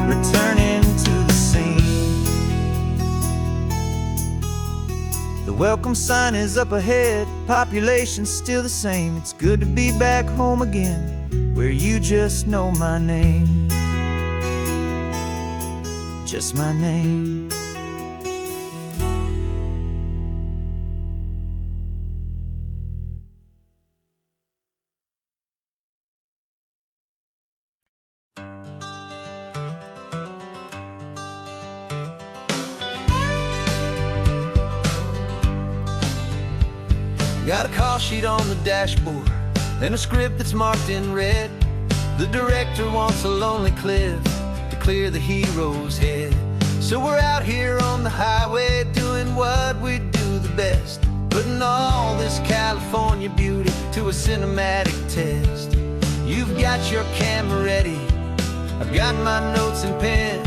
A: returning to the scene. The
C: The welcome sign is up ahead, population's still the same. It's good to be back home again, where you just know my name. Just my name.
A: Got a call sheet on the dashboard and a script that's marked in red. The director wants a lonely cliff to clear the hero's head. So we're out here on the highway doing what we do the best, putting all this California beauty to a cinematic test. You've got your camera ready, I've got my notes and pen.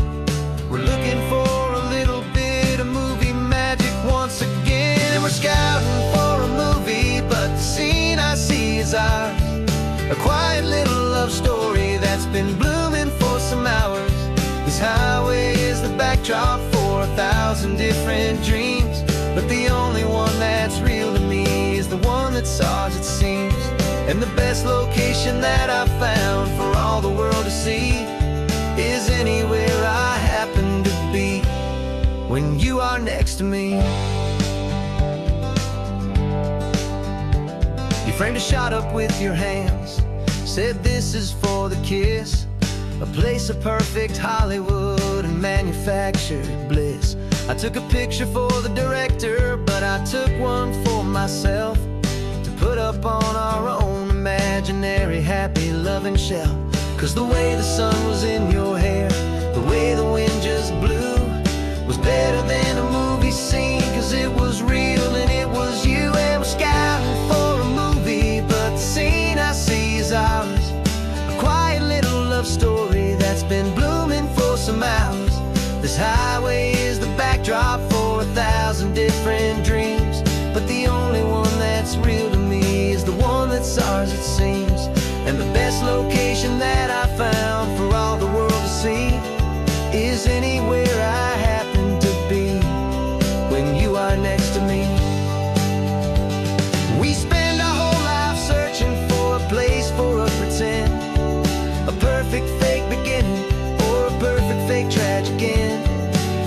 A: We're looking for a little bit of movie magic once again. And we're scouting for a movie, but the scene I see is ours. A quiet little love story that's been blooming for some hours. This highway is the backdrop for 1,000 different dreams, but the only one that's real to me is the one that's ours, it seems. And the best location that I've found for all the world to see is anywhere I happen to be when you are next to me. You framed a shot up with your hands, said this is for the kiss, a place of perfect Hollywood and manufactured bliss. I took a picture for the director, but I took one for myself to put up on our own imaginary happy loving shelf. Cause the way the sun was in your hair, the way the wind just blew, was better than a movie scene, cause it was real and it was you. And we're scouting for a movie, but the scene I see is ours. A quiet little love story that's been blooming for some hours. This highway is the backdrop for 1,000 different dreams, but the only one that's real to me is the one that's ours, it seems. And the best location that I found for all the world to see is anywhere I happen to be when you are next to me. We spend our whole life searching for a place for a pretend, a perfect fake beginning or a perfect fake tragic end.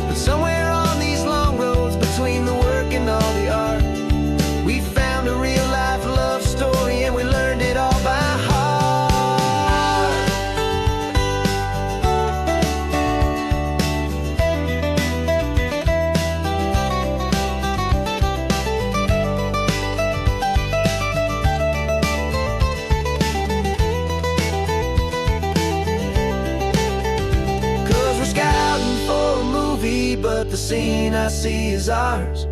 A: But somewhere on these long roads between the work and all the art, we found a real life love story and we learned it all by heart. But the scene I see is ours.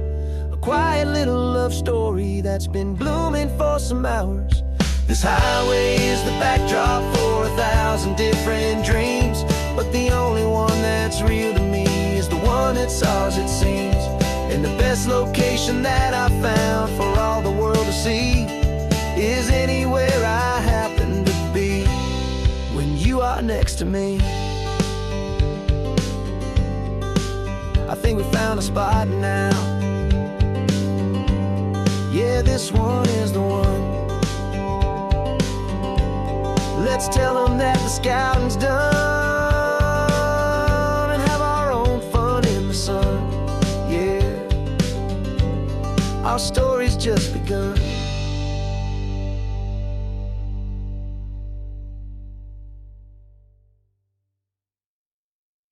A: A quiet little love story that's been blooming for some hours. This highway is the backdrop for 1,000 different dreams, but the only one that's real to me is the one that's ours, it seems. And the best location that I found for all the world to see is anywhere I happen to be when you are next to me. I think we found a spot now. Yeah, this one is the one. Let's tell them that the scouting's done and have our own fun in the sun. Yeah, our story's just begun.